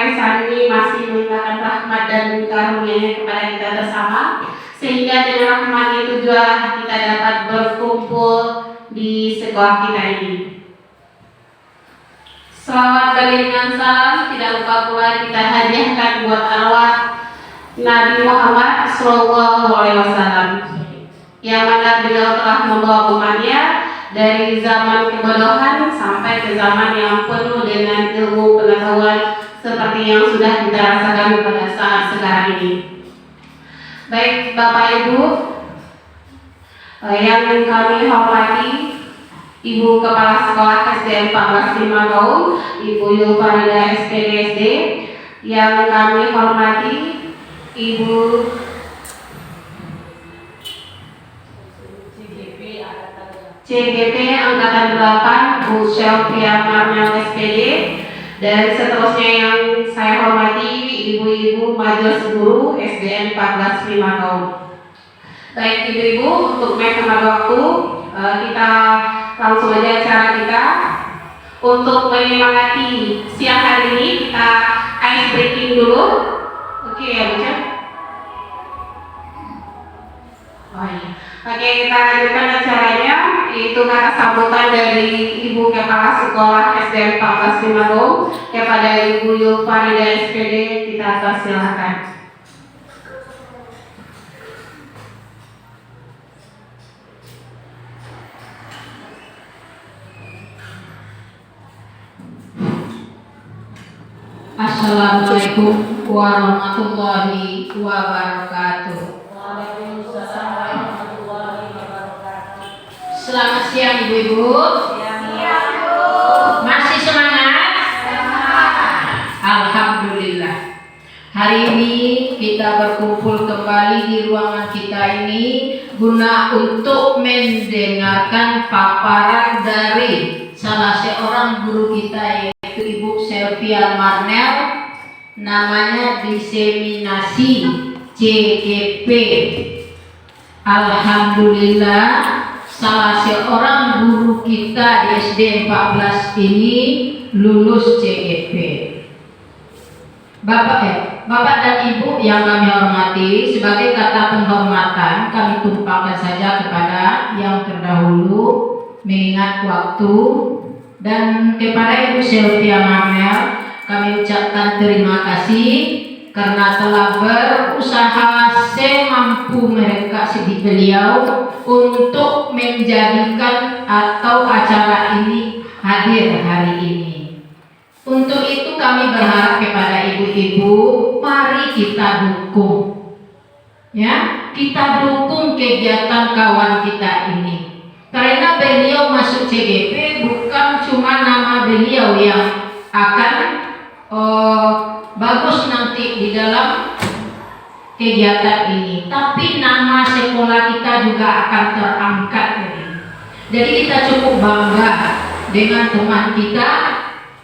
warisan ini masih melimpahkan rahmat dan karunia-Nya kepada kita bersama, sehingga dengan rahmat itu juga kita dapat berkumpul di sekolah kita ini. Selawat beriringan salam tidak lupa pula kita hadiahkan buat arwah Nabi Muhammad SAW, yang mana beliau telah membawa umatnya dari zaman kebodohan sampai ke zaman yang penuh dengan ilmu pengetahuan seperti yang sudah kita rasakan pada saat sekarang ini. Baik Bapak Ibu yang kami hormati, Ibu Kepala Sekolah SDN 14 Limagaung, Ibu Yulfarida SPDSD, yang kami hormati Ibu CGP Angkatan 8, Bu Shelfia Marnel SPD, dan seterusnya yang saya hormati Ibu-Ibu Majelis Guru SDN 14 Limagaung. Baik Ibu-Ibu, untuk menghemat waktu, kita langsung aja acara kita. Untuk menyemangati siang hari ini, kita ice breaking dulu. Oke ya Bu Cem? Oh iya. Oke, kita lanjutkan acaranya, yaitu kata sambutan dari Ibu Kepala Sekolah SDN 14 Limagaung kepada Ibu Yulfarida SPD. Kita persilakan. Assalamualaikum warahmatullahi wabarakatuh. Selamat siang Ibu-Ibu. Masih semangat? Alhamdulillah. Hari ini kita berkumpul kembali di ruangan kita ini guna untuk mendengarkan paparan dari salah seorang guru kita, yaitu Ibu Shelfia Marnel, namanya diseminasi CGP. Alhamdulillah, salah seorang guru kita di SD 14 ini lulus CGP. Bapak dan Ibu yang kami hormati, sebagai kata penghormatan kami tumpahkan saja kepada yang terdahulu mengingat waktu, dan kepada Ibu Shelfia Marnel kami ucapkan terima kasih karena telah berusaha semampu mereka sedih beliau untuk menjadikan atau acara ini hadir hari ini. Untuk itu kami berharap kepada ibu-ibu, mari kita dukung, ya, kita dukung kegiatan kawan kita ini. Karena beliau masuk CGP bukan cuma nama beliau yang akan bagus nanti di dalam kegiatan ini, tapi nama sekolah kita juga akan terangkat. Jadi kita cukup bangga dengan teman kita,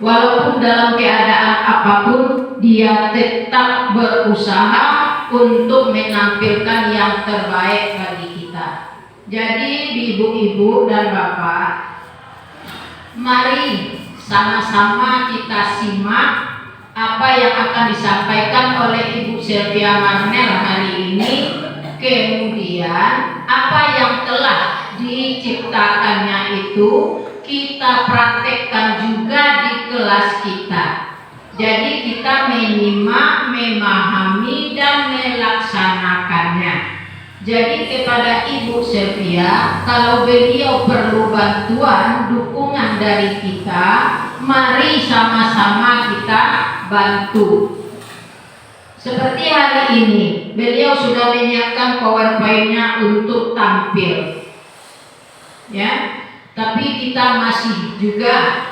walaupun dalam keadaan apapun dia tetap berusaha untuk menampilkan yang terbaik bagi kita. Jadi ibu-ibu dan bapak, mari sama-sama kita simak apa yang akan disampaikan oleh Ibu Shelfia Marnel hari ini, kemudian apa yang telah diciptakannya itu kita praktekkan juga di kelas kita. Jadi kita menyimak, memahami dan melaksanakannya. Jadi kepada Ibu Shelfia, kalau beliau perlu bantuan, dukungan dari kita, mari sama-sama kita bantu. Seperti hari ini, beliau sudah menyiapkan PowerPoint-nya untuk tampil, ya. Tapi kita masih juga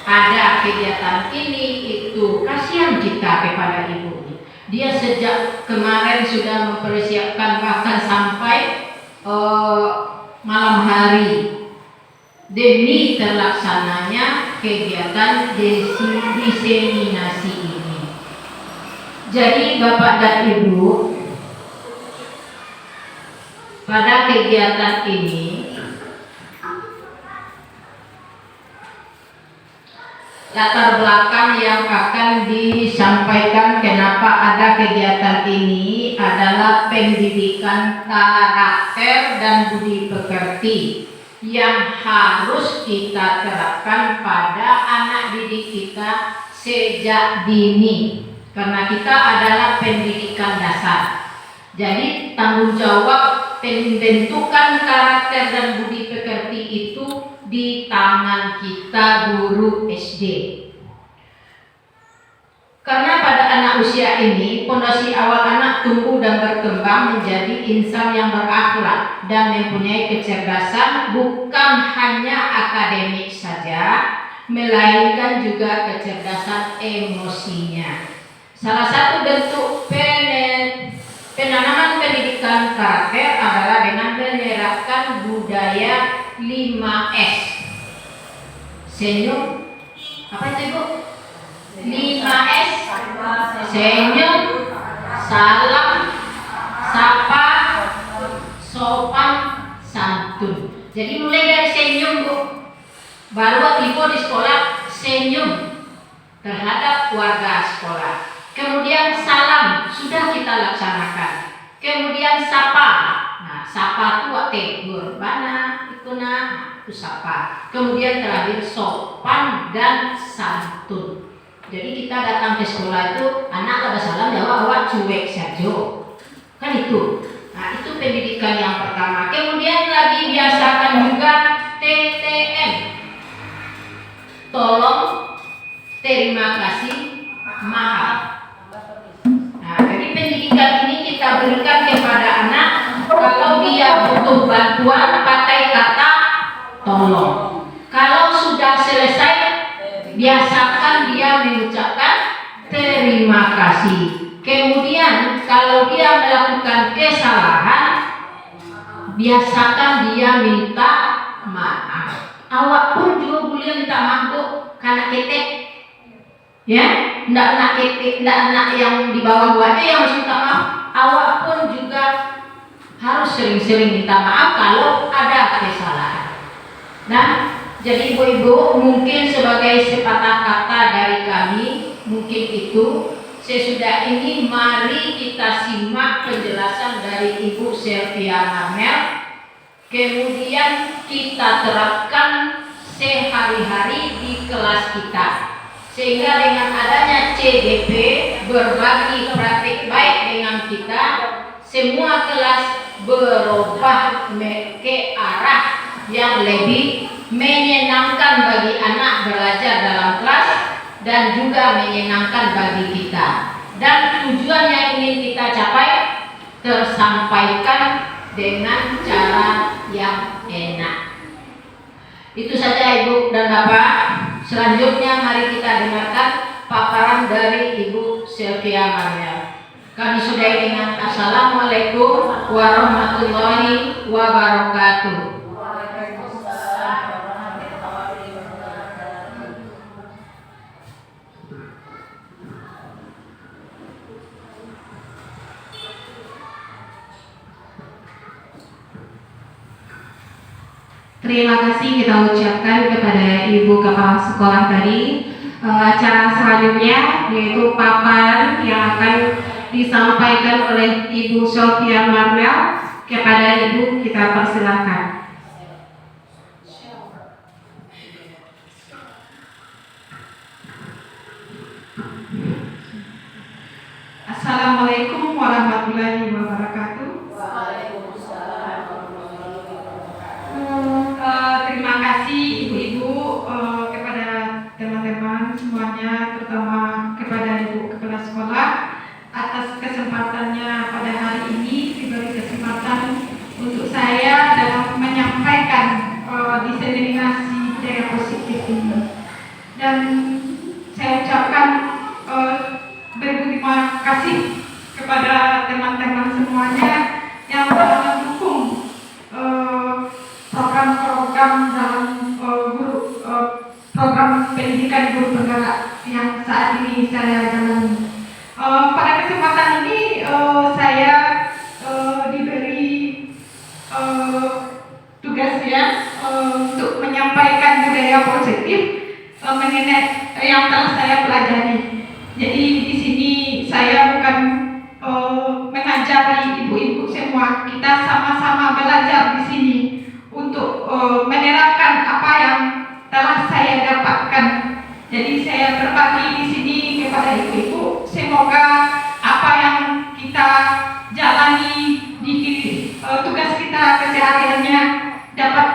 ada kegiatan ini itu. Kasihan kita kepada ibu. Dia sejak kemarin sudah mempersiapkan bahkan sampai malam hari demi terlaksananya kegiatan diseminasi ini. Jadi Bapak dan Ibu, pada kegiatan ini latar belakang yang akan disampaikan kegiatan ini adalah pendidikan karakter dan budi pekerti yang harus kita terapkan pada anak didik kita sejak dini, karena kita adalah pendidikan dasar. Jadi tanggung jawab pembentukan karakter dan budi pekerti itu di tangan kita guru SD. Karena pada anak usia ini, fondasi awal anak tumbuh dan berkembang menjadi insan yang berakhlak dan mempunyai kecerdasan bukan hanya akademik saja, melainkan juga kecerdasan emosinya. Salah satu bentuk penanaman pendidikan karakter adalah dengan menerapkan budaya 5S. Senyum, apa itu Bu? 5S, senyum, salam, sapa, sopan, santun. Jadi mulai dari senyum Bu. Baru waktu Ibu di sekolah senyum terhadap warga sekolah. Kemudian salam sudah kita laksanakan. Kemudian sapa. Nah, sapa itu tegur, mana itu itu sapa. Kemudian terakhir sopan dan santun. Jadi kita datang ke sekolah itu anak ada salam jawab awak cuek saja. Kan itu. Nah, itu pendidikan yang pertama. Kemudian lagi biasakan juga TTM. Tolong, terima kasih, maaf. Nah, jadi pendidikan ini kita berikan kepada anak kalau dia butuh bantuan pakai kata tolong. Kalau sudah selesai, biasakan dia mengucapkan terima kasih. Kemudian kalau dia melakukan kesalahan, biasakan dia minta maaf. Awak pun juga boleh minta maaf Bu, karena ketek, ya, ndak anak ketek, ndak anak yang di bawah-bawahnya yang harus minta maaf. Awak pun juga harus sering-sering minta maaf kalau ada kesalahan. Nah, jadi ibu-ibu mungkin sebagai sepatah kata dari kami, mungkin itu. Sesudah ini mari kita simak penjelasan dari Ibu Selvia Marmel. Kemudian kita terapkan sehari-hari di kelas kita. Sehingga dengan adanya CDP berbagi praktik baik dengan kita, semua kelas berubah ke arah yang lebih menyenangkan bagi anak belajar dalam kelas dan juga menyenangkan bagi kita. Dan tujuan yang ingin kita capai tersampaikan dengan cara yang enak. Itu saja Ibu dan Bapak. Selanjutnya mari kita dengarkan paparan dari Ibu Selvia Marmel. Kami sudahi dengan Assalamualaikum warahmatullahi wabarakatuh. Terima kasih kita ucapkan kepada Ibu Kepala Sekolah tadi. Acara selanjutnya yaitu paparan yang akan disampaikan oleh Ibu Selvia Marmel. Kepada Ibu kita persilahkan. Assalamualaikum warahmatullahi wabarakatuh. Terima kasih ibu-ibu kepada teman-teman semuanya, terutama kepada Ibu Kepala Sekolah atas kesempatannya pada hari ini, diberi kesempatan untuk saya dalam menyampaikan diseminasi budaya positif ini. Dan saya ucapkan berterima kasih kepada teman-teman semuanya yang telah mendukung program-program dalam program pendidikan guru penggerak yang saat ini saya jalani. Pada kesempatan ini saya diberi tugas untuk menyampaikan budaya positif mengenai yang telah saya pelajari. Jadi di sini saya bukan berbagi di sini kepada ibu-ibu. Semoga apa yang kita jalani di tugas kita kesehariannya dapat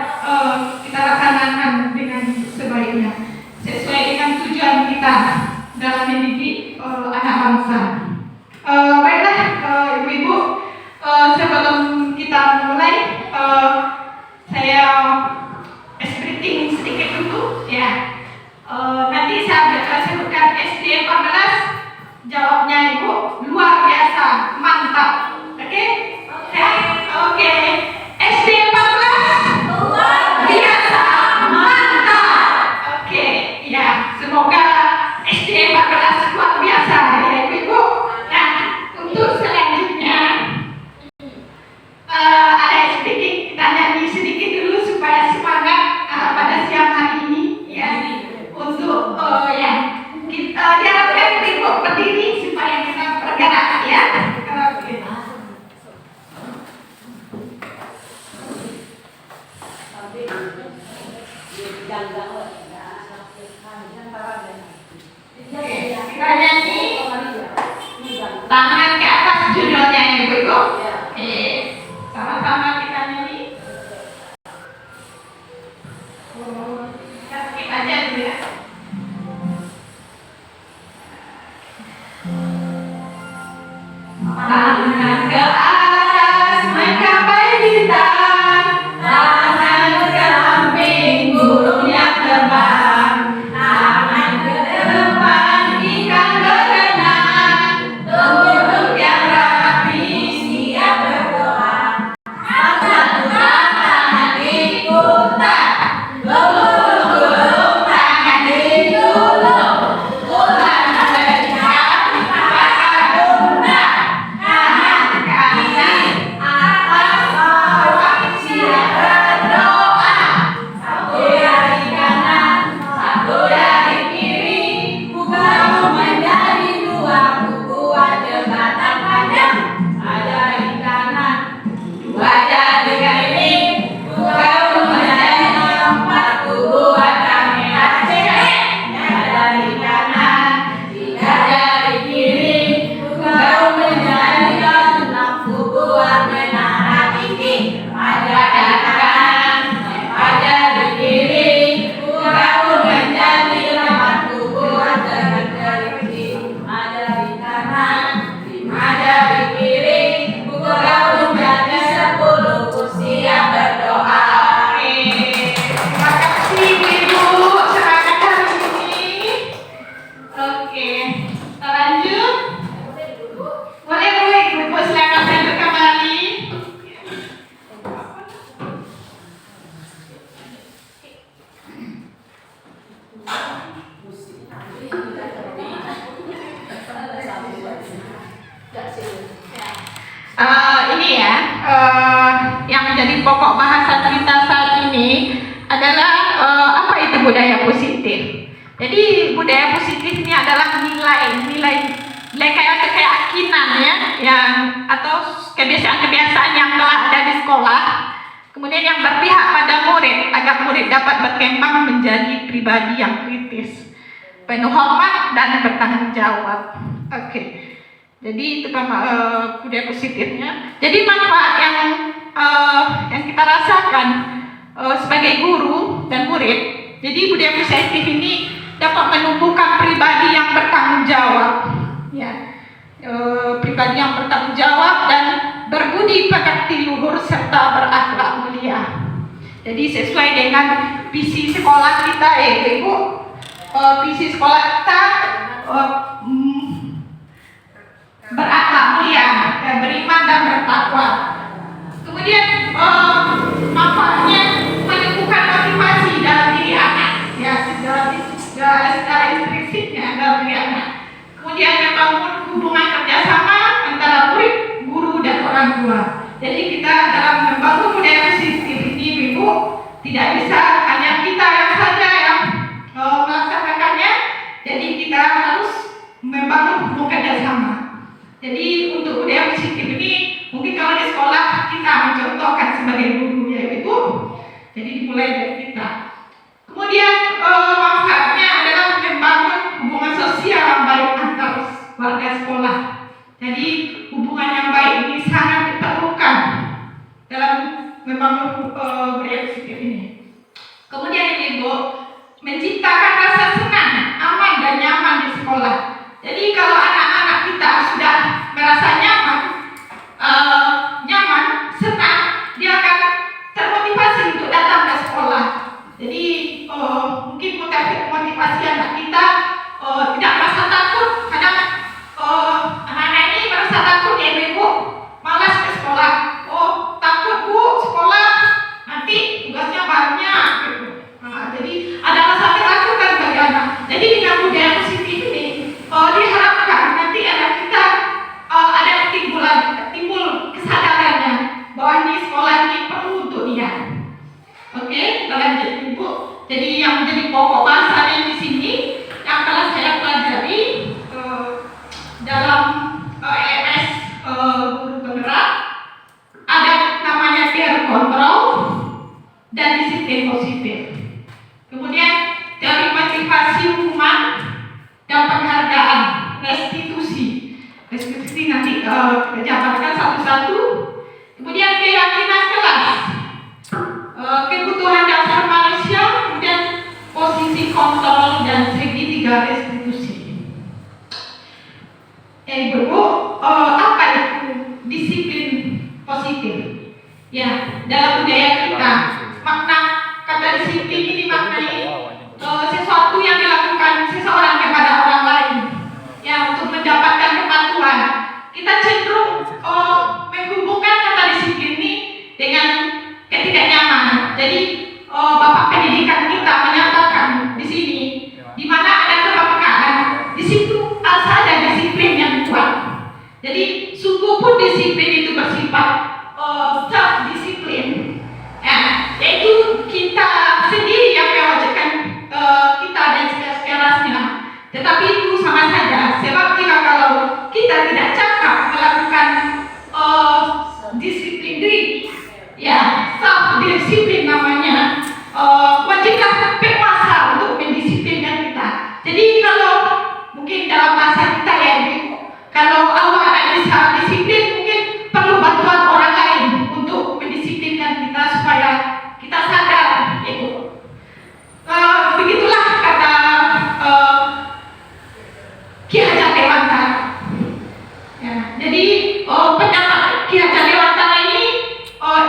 kita laksanakan dengan sebaiknya, sesuai dengan tujuan kita dalam mendidik anak bangsa. Baiklah ibu-ibu, sebelum kita mulai, saya briefing sedikit dulu ya. Nanti saya sebutkan SD 14, jawabnya ibu luar biasa, mantap. Oke? Oke. SD 14 luar biasa, mantap. Oke, ya. Semoga SD 14 luar biasa ya ibu. Nah, untuk selanjutnya ada sedikit, kita nyanyi sedikit dulu supaya semangat pada siang hari ini ya. Untuk ya kita diharapkan ibu berdiri supaya kita bergerak ya. Oke. Kita nyanyi tangan ke atas judulnya ibu-ibu. Sama-sama kita nyanyi. Kita aja dulu ya. Tangan ke atas menggapai bintang, tangan ke samping burung yang terbang, tangan ke depan ikan berenang, duduk yang rapi siap berdoa. Angkat tangan ikutan, gulung tangan digulung, bulan melihat pakai bunda, kanan kaki atas bawah siap berdoa. Satu dari kanan, satu dari kiri, bukan menjadi dua, buat jembatan panjang. Ada di kanan, dua jadi kiri, bukan menjadi empat, buat kamera cek. Ada di kanan, tiga dari kiri, bukan menjadi enam, buat menara tinggi. Ada di kanan, ada di kiri, bukan menjadi empat, buat terteliti. Ada di kanan, ada di kiri, bukan menjadi 10, siap berdoa. Terima kasih ibu, semangat hari ini. Oke, kita lanjut. Boleh ibu, silakan duduk kembali. Ini ya, yang menjadi pokok bahasan kita saat ini adalah apa itu budaya positif. Jadi budaya positif ini adalah nilai kayak keyakinan ya, yang atau kebiasaan-kebiasaan yang telah ada di sekolah, kemudian yang berpihak pada murid agar murid dapat berkembang menjadi pribadi yang kritis, penuh hormat dan bertanggung jawab. Oke. Jadi itu budaya positifnya. Jadi manfaat yang kita rasakan sebagai guru dan murid. Jadi budaya positif ini dapat menumbuhkan pribadi yang bertanggung jawab, ya, pribadi yang bertanggung jawab dan berbudi pekerti luhur serta berakhlak mulia. Jadi sesuai dengan visi sekolah kita ya ibu. Visi sekolah kita berakhlak mulia, beriman dan bertakwa. Kemudian manfaatnya menumbuhkan motivasi dalam diri anak, ya secara intrinsipnya dalam diri anak. Kemudian membangun hubungan kerjasama antara murid, guru dan orang tua. Jadi kita dalam membangun budaya positif ini, ibu, tidak bisa hanya kita yang saja yang melaksanakannya. Jadi kita harus membangun hubungan kerjasama. Jadi untuk budaya positif ini mungkin kalau di sekolah kita mencontohkan sebagai guru ya ibu. Jadi dimulai dari kita. Kemudian manfaatnya adalah membangun hubungan warga sekolah. Jadi hubungan yang baik ini sangat diperlukan dalam membangun budaya positif ini. Kemudian Ibu menciptakan rasa senang, aman dan nyaman di sekolah. Jadi kalau anak-anak kita sudah merasa nyaman, senang, dia akan termotivasi untuk datang ke sekolah. Jadi mungkin motivasi anak kita tidak merasa takut. Kadang anak-anak ini merasa takut ya Ibu, malas ke sekolah. Oh takut Bu sekolah, nanti tugasnya banyak gitu. Jadi ada rasa ketakutan bagi anak. Jadi dengan budaya positif ini diharapkan nanti anak kita ada timbul kesadarannya bahwa ini sekolah ini perlu untuk dia. Oke, kita lanjut Ibu. Jadi yang menjadi pokok bahasanya di sini yang telah saya pelajari dalam EMS guru penggerak ada namanya peer control dan disiplin positif. Kemudian dari motivasi hukuman dan penghargaan, restitusi nanti kita jabarkan satu-satu. Kemudian keyakinan kelas, kebutuhan dasar manusia, kemudian posisi kontrol dan segitiga restitusi. Ibu, apa itu disiplin positif? Ya, dalam budaya kita, makna kata disiplin ini dimaknai sesuatu yang dilakukan seseorang kepada orang lain, ya, untuk mendapatkan kepatuhan. Kita cenderung menghubungkan kata disiplin ini dengan ketidaknyamanan. Jadi Bapak pendidikan kita menyatakan di sini, di mana ada kepekaan, di situ harus ada disiplin yang kuat. Jadi sungguh pun disiplin itu bersifat self disiplin, ya, yaitu kita sendiri yang mewajibkan kita dan sekelasnya. Tetapi itu sama saja, sebab jika kalau kita tidak cakap melakukan disiplin diri, ya, self disiplin namanya, wajiblah penguasa untuk mendisiplinkan kita. Jadi kalau mungkin dalam bahasa kita ya Ibu, kalau awak bisa disiplin, mungkin perlu bantuan orang lain untuk mendisiplinkan kita supaya kita sadar, Ibu. Begitulah kata Ki Hajar Dewantara. Ya, jadi pendapat Ki Hajar Dewantara ini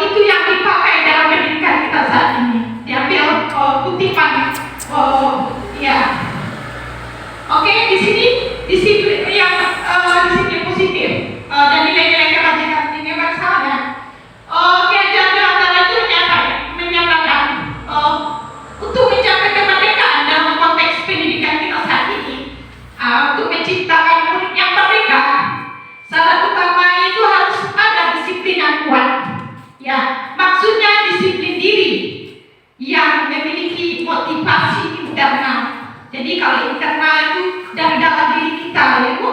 itu yang dipakai dalam pendidikan kita saat ini. Diambil kutipan, ya. Oke, di sini disiplin yang disiplin positif dan nilai-nilai kebajikan universalnya. Ki Hajar Dewantara itu menyatakan untuk mencapai kemerdekaan dalam konteks pendidikan kita saat ini, untuk menciptakan murid yang merdeka, syarat utama itu harus ada disiplin yang kuat. Ya, maksudnya disiplin diri yang memiliki motivasi internal. Jadi kalau internal itu dari dalam diri kita, ya Bu.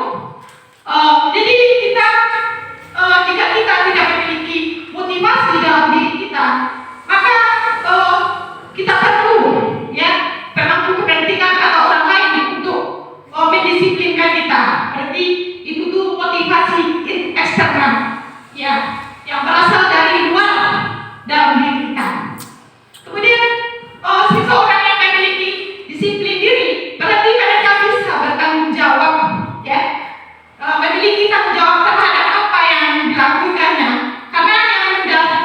Jadi kita jika kita tidak memiliki motivasi dalam diri kita, maka kita perlu ya pemangku kepentingan atau orang lain untuk mendisiplinkan kita. Berarti itu tuh motivasi eksternal, ya, yang berasal dari luar dalam diri kita. Kemudian seseorang yang memiliki disiplin diri berarti mereka bisa bertanggung jawab, ya, memiliki tanggung jawab terhadap apa yang dilakukannya. Karena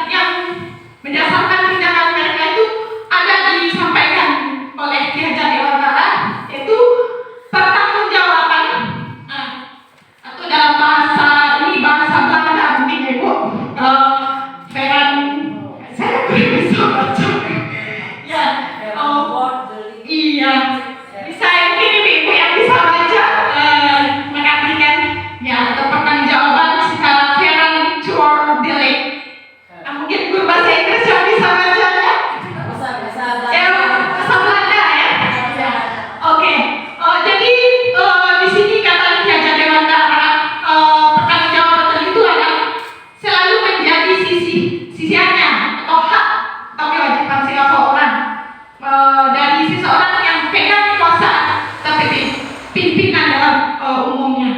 yang mendasarkan tindakan mereka itu ada disampaikan oleh Ki Hajar Dewantara, yaitu pertanggungjawaban, atau dalam bahasa Belanda mungkin ya Bu, saya belum bisa baca, ya, iya, bisa mungkin ibu yang bisa baca mengartikan, ya, atau pertanggungjawaban secara Verantwoordelijk. Mungkin guru bahasa Inggris yang bisa bacanya, bahasa Belanda ya. Oke, jadi di sini kata Ki Hajar Dewantara, pertanggungjawaban itu adalah selalu menjadi sisiannya atau hak atau kewajiban seseorang dari seseorang yang pegang kekuasaan tapi pimpinan dalam umumnya.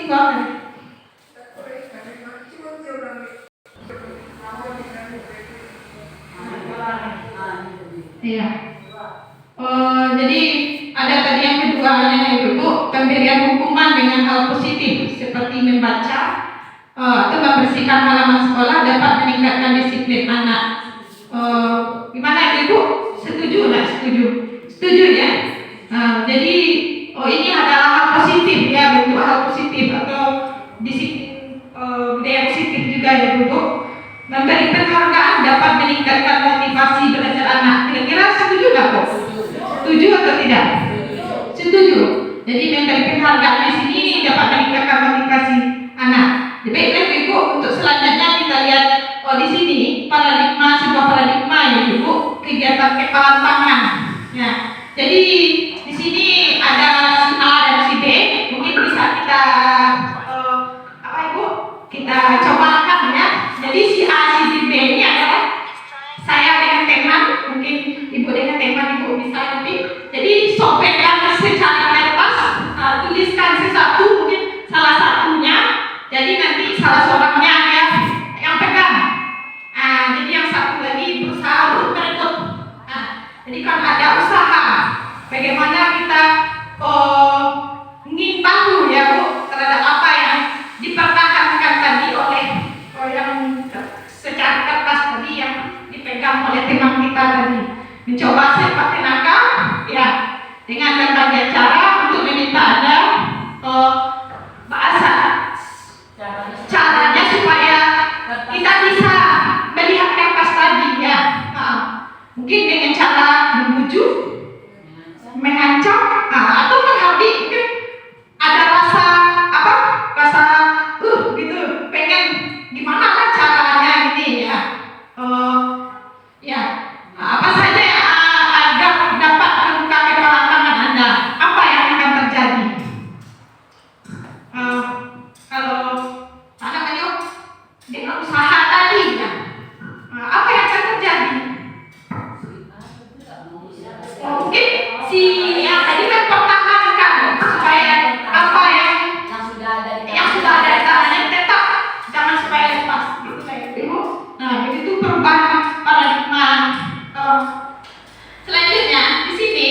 Tinggal. Iya. Jadi ada tadi yang keduanya Ibu, pemberian hukuman dengan hal positif seperti membaca atau membersihkan halaman sekolah dapat meningkatkan disiplin anak. Gimana Ibu? Setuju nggak? Setuju? Setuju ya? Jadi ini adalah hal positif ya, bentuk hal positif atau disiplin budaya positif juga ya Ibu. Memberi penghargaan dapat meningkatkan motivasi belajar anak. Kira-kira setuju nggak Bu? Setuju atau tidak? Setuju. Jadi memberi penghargaan di sini dapat meningkatkan motivasi anak. Jadi Ibu, untuk selanjutnya kita lihat di sini paradigma, sebuah paradigma ya Ibu, kegiatan kepalan tangan. Ya. Jadi di sini ada si A dan si B. Mungkin bisa kita apa Ibu? Kita cobakan ya. Jadi si A, si B ini adalah saya dengan teman, mungkin Ibu dengan teman Ibu bisa lebih. Jadi sobekkan secara kertas, tuliskan sesuatu mungkin salah satunya. Jadi nanti salah seorangnya yang pegang. Jadi yang satu lagi berusaha untuk merebut. Jadi kan ada usaha. Bagaimana kita ingin tahu ya Bu terhadap apa yang dipertahankan tadi oleh yang secara kertas tadi yang dipegang oleh teman kita tadi. Mencoba sekuat tenaga ya dengan berbagai cara untuk meminta Anda bahasa caranya supaya kita bisa melihat kertas tadi ya. Mungkin dengan cara membujuk, mengancam, atau menghardik. Mungkin ada rasa apa? Rasa gitu, pengen gimana lah caranya ini ya. Ya, apa saja yang agar dapat membuka kepala tangan Anda? Apa yang akan terjadi? Kalau anak ayo dengan usaha tadi ya, apa yang akan terjadi? Mungkin si yang tadi kan pertahankan supaya apa yang sudah ada di tangannya tetap jangan supaya lepas gitu kayak Ibu. Nah, begitu perubahan paradigma. Selanjutnya di sini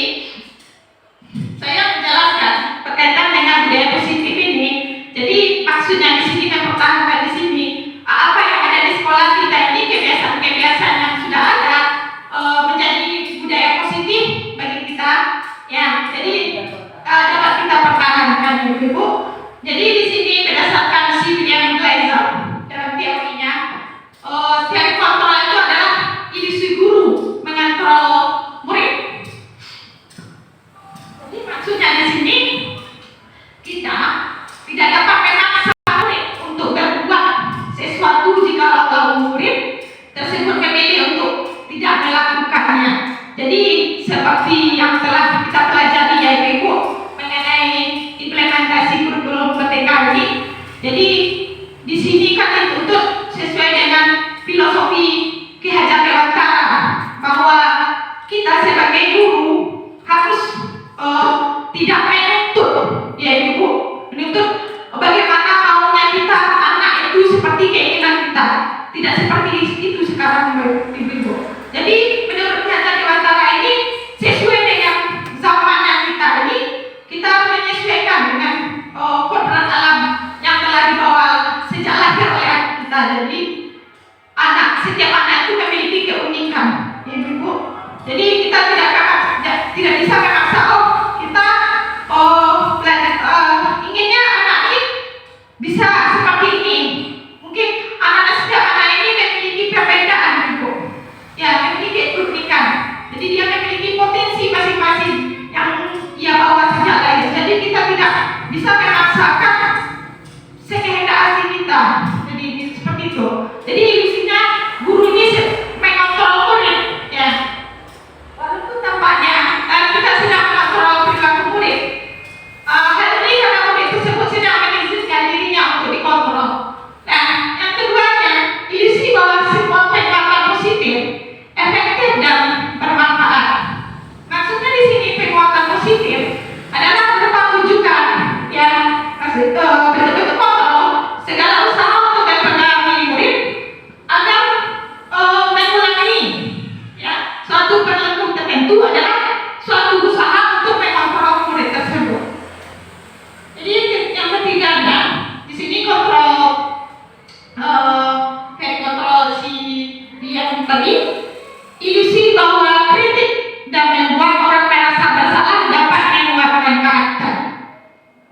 saya menjelaskan berkaitan dengan budaya positif ini. Jadi maksudnya di sini mempertahankan di sini apa yang ada di sekolah kita ini, kebiasaan-kebiasaan yang sudah ada menjadi budaya positif bagi kita ya. Jadi dapat kita pertahankan Ibu. Jadi di sini berdasarkan si William Glaser dalam teorinya, teori kontrol itu adalah ilusi guru mengontrol murid. Jadi maksudnya di sini kita tidak dapat memaksa murid untuk berbuat sesuatu jika murid tersebut memilih untuk tidak melakukannya. Jadi seperti yang telah kita pelajari ya Ibu mengenai implementasi kurikulum Merdeka ini. Jadi di sini kan dituntut sesuai dengan filosofi Ki Hajar Dewantara bahwa kita sebagai guru harus tidak menuntut ya Ibu, menuntut bagaimana maunya kita anak itu seperti keinginan kita, tidak seperti itu sekarang Ibu. Jadi menurut Ki Hajar Dewantara ini sesuai dengan suatu usaha untuk mengontrol murid tersebut. Jadi yang ketiga di sini kontrol si yang tadi, ilusi bahwa kritik dan membuat orang merasa bersalah dapat menguatkan karakter.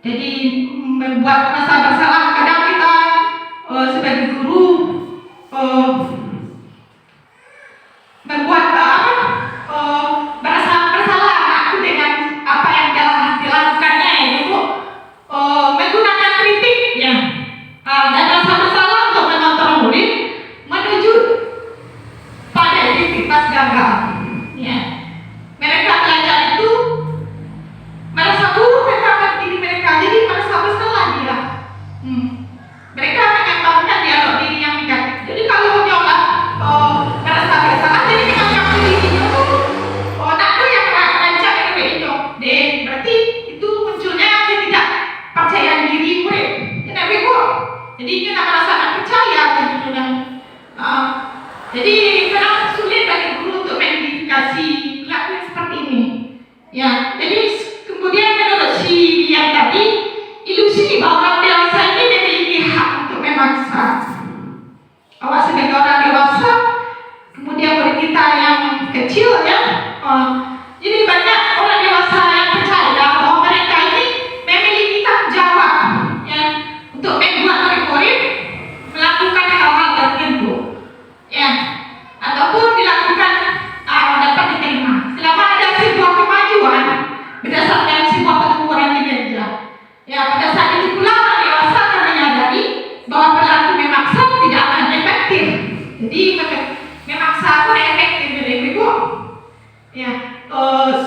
Jadi membuat merasa bersalah, kadang kita sebagai guru membuat merasa bersalah aku dengan apa yang telah dilakukannya, yaitu menggunakan kritik ya, dan rasa bersalah untuk mengontrol murid menuju pada identitas gagal. Ya. Mereka belajar itu merasa buruk tentang diri mereka, jadi merasa bersalah dia. Mereka mengembangkan dialog diri yang negatif. Jadi kalau nyoba merasa bersalah, jadi menganggap dirinya aku yang merancang itu deh, berarti itu munculnya ketidakpercayaan diri murid. Tidak bego. Jadi kita merasa tak percaya gitu dan jadi kadang sulit bagi guru untuk mengidentifikasi kelakuan seperti ini. Ya, jadi kemudian menurut si yang tadi, ilusi bahwa dewasa ini memiliki hak untuk memaksa. Awak sebagai orang dewasa, kemudian murid kita yang kecil ya, jadi banyak orang dewasa yang percaya bahwa mereka ini memiliki tanggung jawab ya, untuk membuat murid-murid melakukan hal-hal tertentu ya, ataupun dilakukan dapat diterima selama ada sebuah kemajuan berdasarkan sebuah pengukuran kinerja. Ya, pada saat itu pula orang dewasa akan menyadari bahwa perilaku memaksa tidak akan efektif. Jadi memaksa pun efektif dari itu. Ya,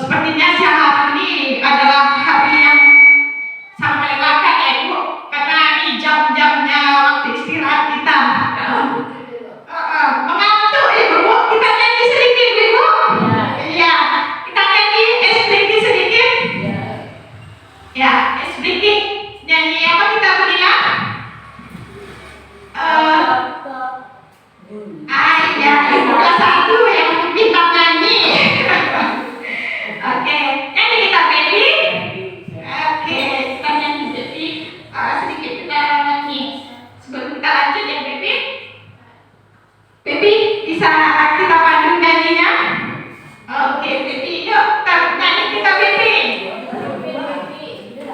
sepertinya siang ini adalah hari yang sangat melelahkan ya Ibu, karena ini jam-jamnya waktu istirahat kita. Mengantuk Ibu, kita nyanyi sedikit Ibu. Iya, kita nyanyi sedikit sedikit. Ya, sedikit nyanyi apa kita beri ya? Ya, Ibu kelas 1 yang bintang nyanyi. Oke, nyanyi kita baby. Oke, kita nyanyi jadi sedikit kita nyanyi. Sebelum kita lanjut ya baby. Baby bisa kita pandu nyanyinya? Oke, baby, yuk kita nyanyi kita baby.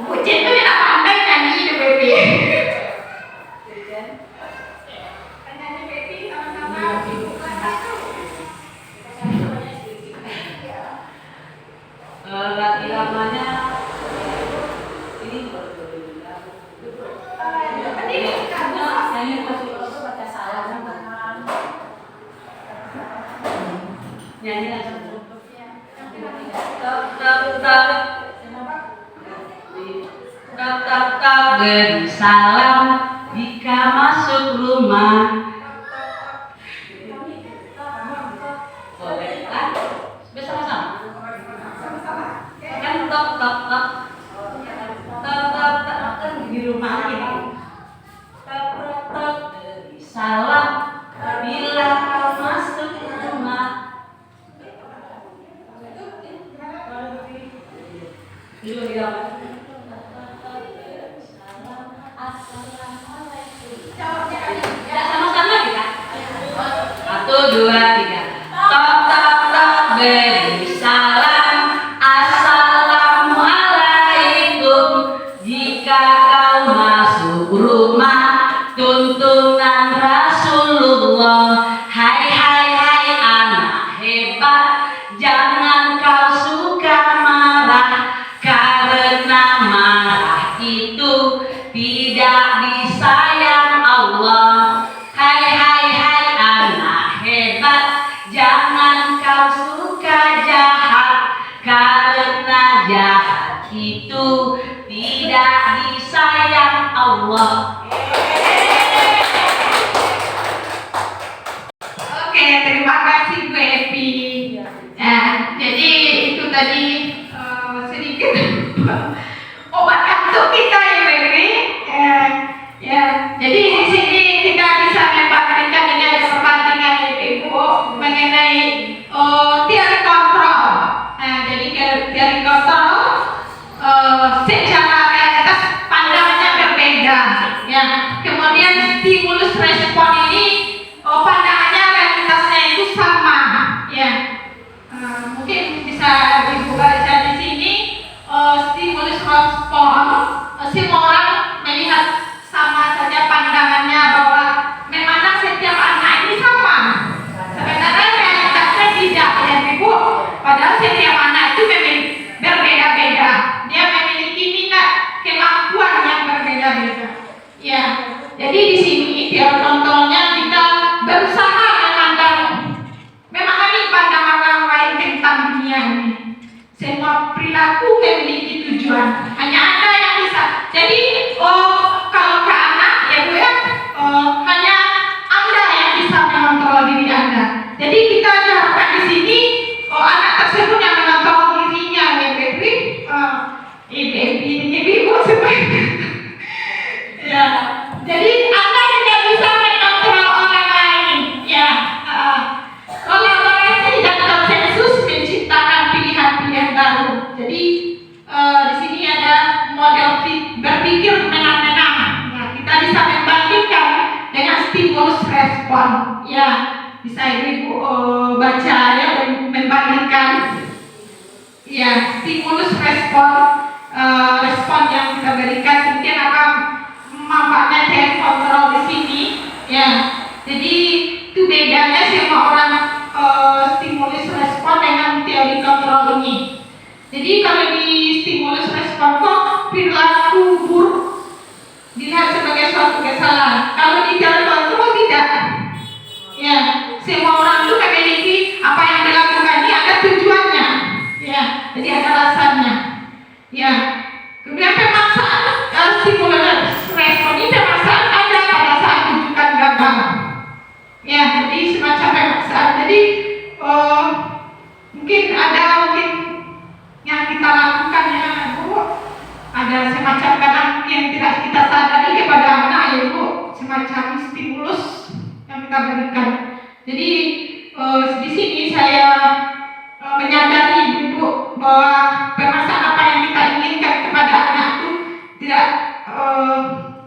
Ujian itu tidak pandai nyanyi deh baby. Kita nyanyi baby sama-sama Ibu kelas 1. Lagi lamanya ini nyanyi langsung. Tak beri salam jika masuk rumah. Boleh kan? Bersama-sama. Kan tok kan di rumah ini. Tak beri salam bila kau masuk rumah. Dulu ya. Sama-sama kita. 1, 2, 3. Tak beri salam. Assalamualaikum. Jika kau masuk rumah, tuntunan Rasulullah. Hai anak hebat, jangan kau suka marah, karena marah itu tidak disayang Allah. Hai anak hebat, jangan kau suka jahat, karena jahat itu tidak disayang Allah. Oke, terima kasih Bu Evi. Nah, jadi itu tadi sedikit obat kantuk kita ya Bu Evi. Ya, jadi di sini kita bisa membandingkan dengan perbandingan Ibu mengenai teori kontrol. Nah, jadi Semua perilaku memiliki tujuan. Hanya Anda yang bisa. Jadi, kalau ke anak, ya Bu ya, hanya Anda yang bisa mengontrol diri Anda. Jadi kita harapkan di sini, anak tersebut yang mengontrol dirinya, ya Bu. Ibu sebenarnya. Ya. Jadi Anda tidak bisa mengontrol orang lain. Ya. Kolaborasi dan konsensus menciptakan pilihan-pilihan baru. Jadi di sini ada model berpikir menang-menang. Ya, kita bisa membandingkan dengan stimulus respon. Ya, bisa Ibu baca ya, membandingkan. Ya, stimulus respon respon yang kita berikan mungkin akan manfaatnya dari kontrol di sini. Ya, jadi itu bedanya semua orang stimulus respon dengan teori kontrol ini. Jadi kalau di stimulus respon kok perilaku buruk dilihat sebagai suatu kesalahan. Kalau di teori kontrol tidak. Ya, semua orang itu memiliki apa yang dilakukan ini ada tujuannya. Ya, jadi ada alasannya. Ya, kemudian pemaksaan stimulus respon ini pemaksaan ada pada saat rujukan gagal. Ya, jadi semacam pemaksaan. Jadi mungkin yang kita lakukan ya Bu, ada semacam kadang yang tidak kita sadari kepada anak ya Bu, semacam stimulus yang kita berikan. Jadi di sini saya menyadari Ibu bahwa pemaksaan apa yang kita inginkan kepada anak itu tidak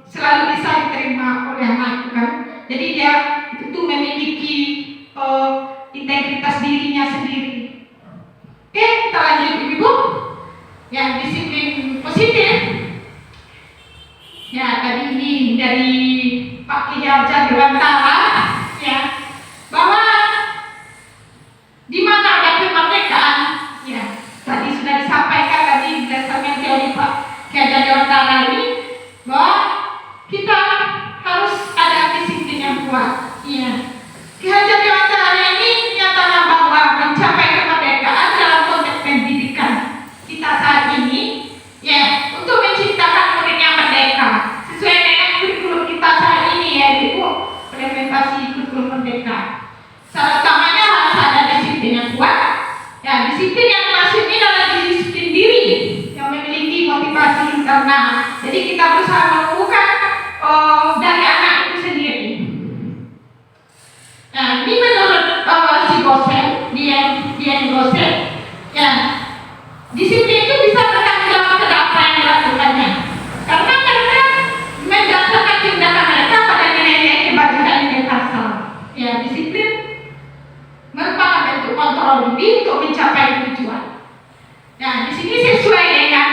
selalu bisa diterima oleh anak itu kan. Jadi dia itu memiliki integritas dirinya sendiri. Oke, kita lanjut Ibu. Yang disiplin positif. Ya, tadi ini dari Pak Ki Hajar Dewantara ya, bahwa di mana ada kemerdekaan, ya, tadi sudah disampaikan tadi berdasarkan teori Pak Ki Hajar Dewantara ini, bahwa kita harus ada disiplin yang kuat. Ya, Ki Hajar Dewantara ini menyatakan bahwa mencapai kemerdekaan dalam konteks pendidikan kita saat ini, ya, untuk menciptakan murid yang merdeka sesuai dengan kurikulum kita saat ini ya Ibu, implementasi kurikulum merdeka. Salah utamanya harus ada disiplin yang kuat. Ya, disiplin yang masuk ini adalah disiplin diri yang memiliki motivasi internal. Jadi kita berusaha menemukan dari anak itu sendiri. Nah, ini menurut si Gosen, dia Gosen, ya, disiplin itu bisa bertanggung jawab terhadap apa yang dilakukannya. Karena mereka mendasarkan tindakan mereka pada nilai-nilai kebajikan universal. Ya, disiplin merupakan bentuk kontrol diri untuk mencapai tujuan. Nah, di sini sesuai dengan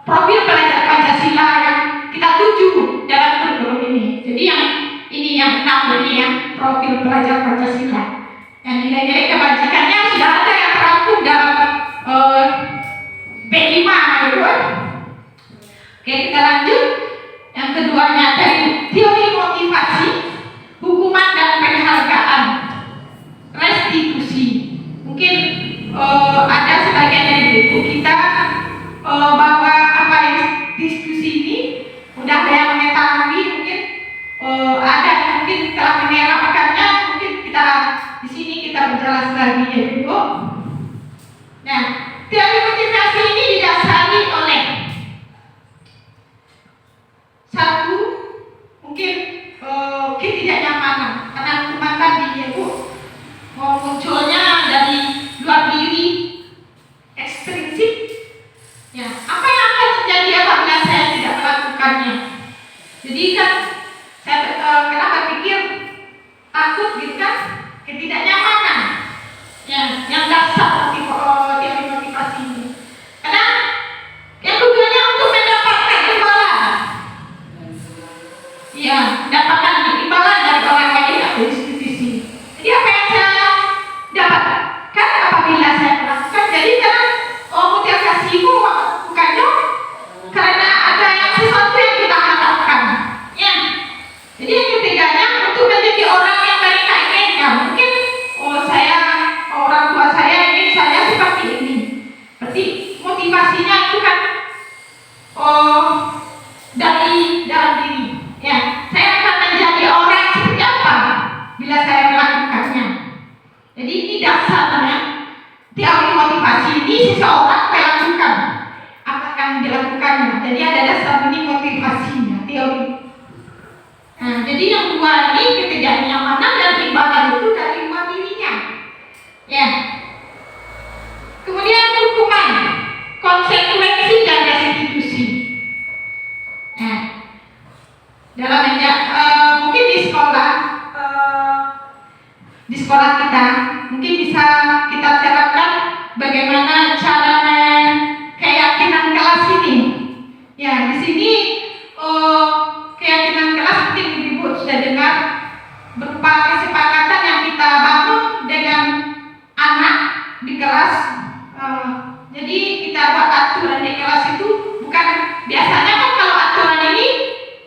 profil pelajar Pancasila yang kita tuju dalam kurikulum ini. Jadi yang 6 ini ya, profil pelajar Pancasila. Yang nilai-nilai kebajikannya sudah ada yang terangkum dalam B5 gitu. Oke, kita lanjut. Yang keduanya dari teori motivasi, hukuman dan penghargaan, restitusi. Mungkin ada sebagian dari buku kita bahwa apa diskusi ini udah ada yang mengetahui, mungkin ada yang mungkin telah menerapkannya, mungkin kita di sini kita berjelas lagi ya Ibu. Nah, teori motivasi ini didasari oleh satu, mungkin ketidaknyamanan karena hukuman tadi ya Bu, munculnya dari luar diri, ekstrinsik. Ya, apa yang akan terjadi apabila saya tidak melakukannya? Jadi kan saya kenapa pikir takut gitu kan, ketidaknyamanan. Ya, yang ini seseorang melakukan apa yang dilakukannya. Jadi ada dasar ini motivasinya, teori. Nah, jadi yang dua ini pekerjaan yang mana dan ibadah itu dari dirinya. Ya. Kemudian hukuman, konsekuensi dan restitusi. Nah, dalam mungkin di sekolah kita mungkin bisa kita terapkan bagaimana cara keyakinan kelas ini. Ya, di sini keyakinan kelas mungkin Ibu sudah dengar berupa kesepakatan yang kita bangun dengan anak di kelas. Jadi kita buat aturan di kelas itu bukan biasanya kan kalau aturan ini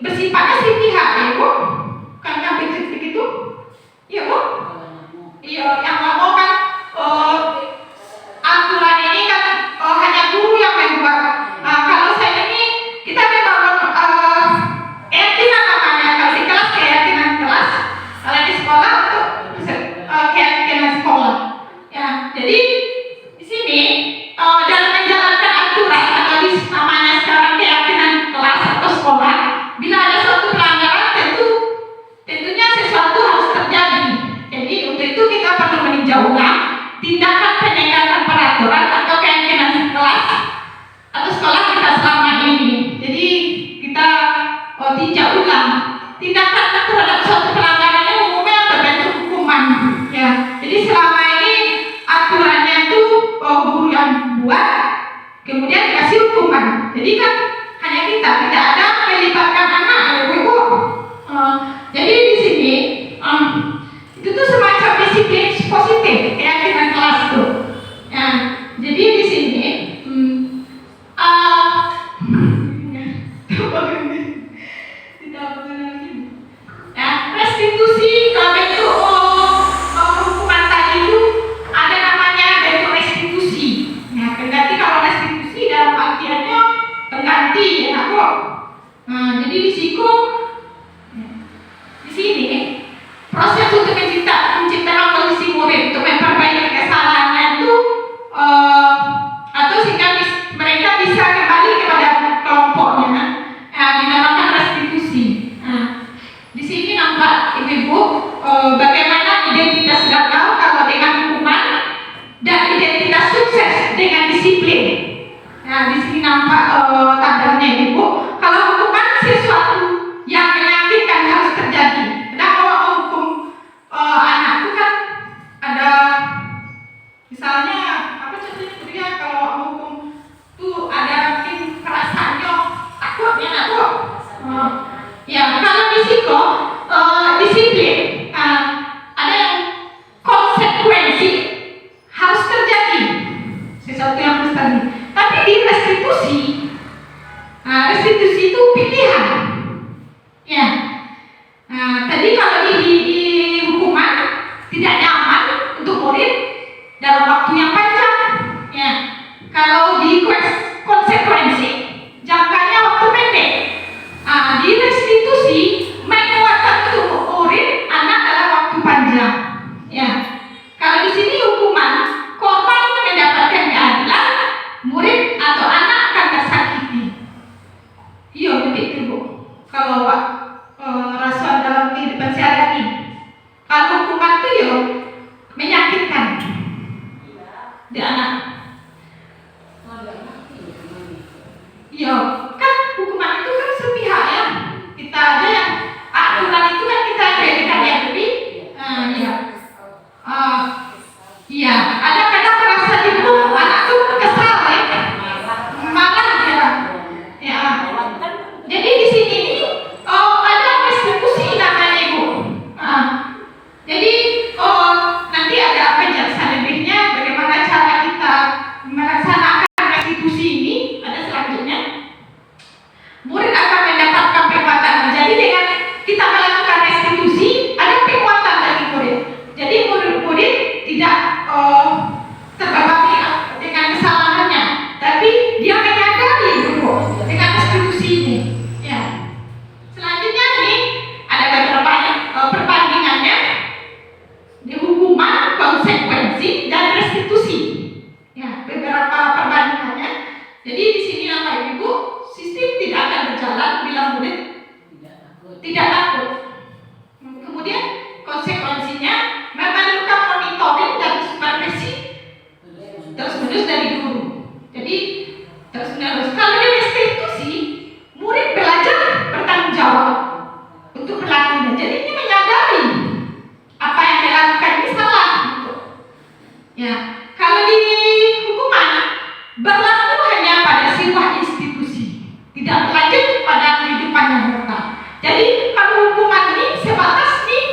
bersifatnya sepihak ya Bu, kan nggak begitu, ya Bu? Iya, yang nggak mau kan aturan ini kan hanya guru yang membuat. Kalau saya ini kita membangun keyakinan namanya, kalau di kelas keyakinan kelas, kalau di sekolah untuk keyakinan sekolah. Ya, jadi di sini dalam menjalankan aturan atau namanya sekarang keyakinan kelas atau sekolah, bila ada suatu pelanggaran tentunya sesuatu harus terjadi. Jadi untuk itu kita perlu meninjau ulang tindakan penegakan peraturan atau keyakinan kelas atau sekolah kita selama ini. Jadi kita tinjau ulang tindakan terhadap suatu pelanggaran yang umumnya berbentuk hukuman. Ya, jadi selama ini aturannya itu guru yang buat, kemudian dikasih hukuman. Jadi kan hanya kita, tidak ada melibatkan anak, ya Bu. Jadi di sini itu tuh semacam disiplin positif keyakinan kelas tuh. Ya, jadi di sini ya, restitusi bentuk hukuman tadi itu ada namanya bentuk restitusi. Nah, pengganti kalau restitusi dalam artiannya pengganti ya Bu. Nah, jadi di sini proses untuk menciptakan kondisi murid untuk memperbaiki kesalahannya itu atau sehingga mereka bisa kembali kepada kelompoknya, dinamakan restitusi. Nah, di sini nampak Ibu bagaimana identitas gagal kalau dengan hukuman dan identitas sukses dengan disiplin. Nah, di sini nampak tandanya Ibu. Kalau hukuman sesuatu yang menyakitkan harus terjadi. Nah, kalau hukum anak itu kan ada misalnya apa contohnya dia kalau hukum tuh ada mungkin perasaannya takutnya aku. Ya, kalau di psiko disiplin ada yang konsekuensi harus terjadi sesuatu yang harus terjadi. Tapi di restitusi itu pilihan. Ya. Tadi kalau di hukuman tidak nyaman untuk murid dalam waktu yang panjang. Ya. Kalau di konsekuensi jangkanya waktu pendek. Di restitusi menguatkan untuk murid anak dalam waktu panjang. Ya. Kalau di sini hukuman korban mendapatkan keadilan, murid atau anak akan tersakiti. Iya begitu Bu. Kalau rasa dalam kehidupan sehari-hari. Kalau hukuman itu ya menyakitkan di anak. Iya, kan hukuman itu kan sepihak ya. Kita aja yang aturan itu kan kita jadikan yang lebih. Iya, ada kadang merasa dihukum anak tuh kesal ya, marah dia. Ya. Jadi di sini ada restitusi namanya Ibu. Jadi nanti ada penjelasan lebihnya bagaimana cara kita melaksanakan restitusi ini ada selanjutnya. Jadi terus menerus. Kalau dia restitusi, murid belajar bertanggung jawab untuk berlakunya. Jadi ini menyadari apa yang dilakukan ini salah. Gitu. Ya, kalau di hukuman berlaku hanya pada sebuah institusi, tidak berlanjut pada kehidupan yang nyata. Jadi kalau hukuman ini sebatas nih,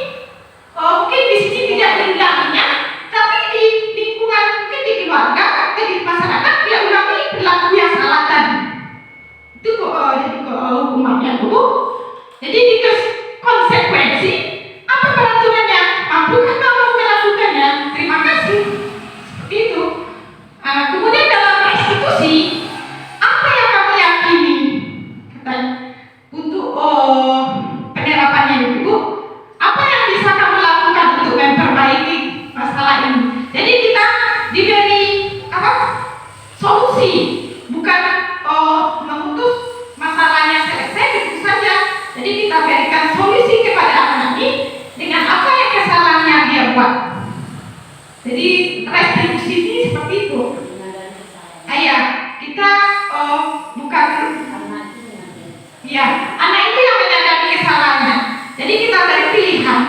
mungkin di sini tidak diulanginya, tapi di lingkungan mungkin di keluarga, di masyarakat dia ulangi perilaku yang salah tadi. Itu jadi hukumannya dulu. Jadi konsekuensi apa peraturannya? Mampukah kamu melakukannya? Terima kasih. Seperti itu. Kemudian dalam restitusi, apa yang kamu yakini? Katanya untuk penerapannya itu, apa yang bisa kamu lakukan untuk memperbaiki masalah ini? Jadi kita diberi apa? Solusi, bukan memutus masalahnya selesai begitu saja. Jadi kita berikan solusi kepada anak ini dengan apa yang kesalahannya dia buat. Jadi restitusi ini seperti itu. Ayah, kita bukan ya, anak itu yang menyadari kesalahannya. Jadi kita beri pilihan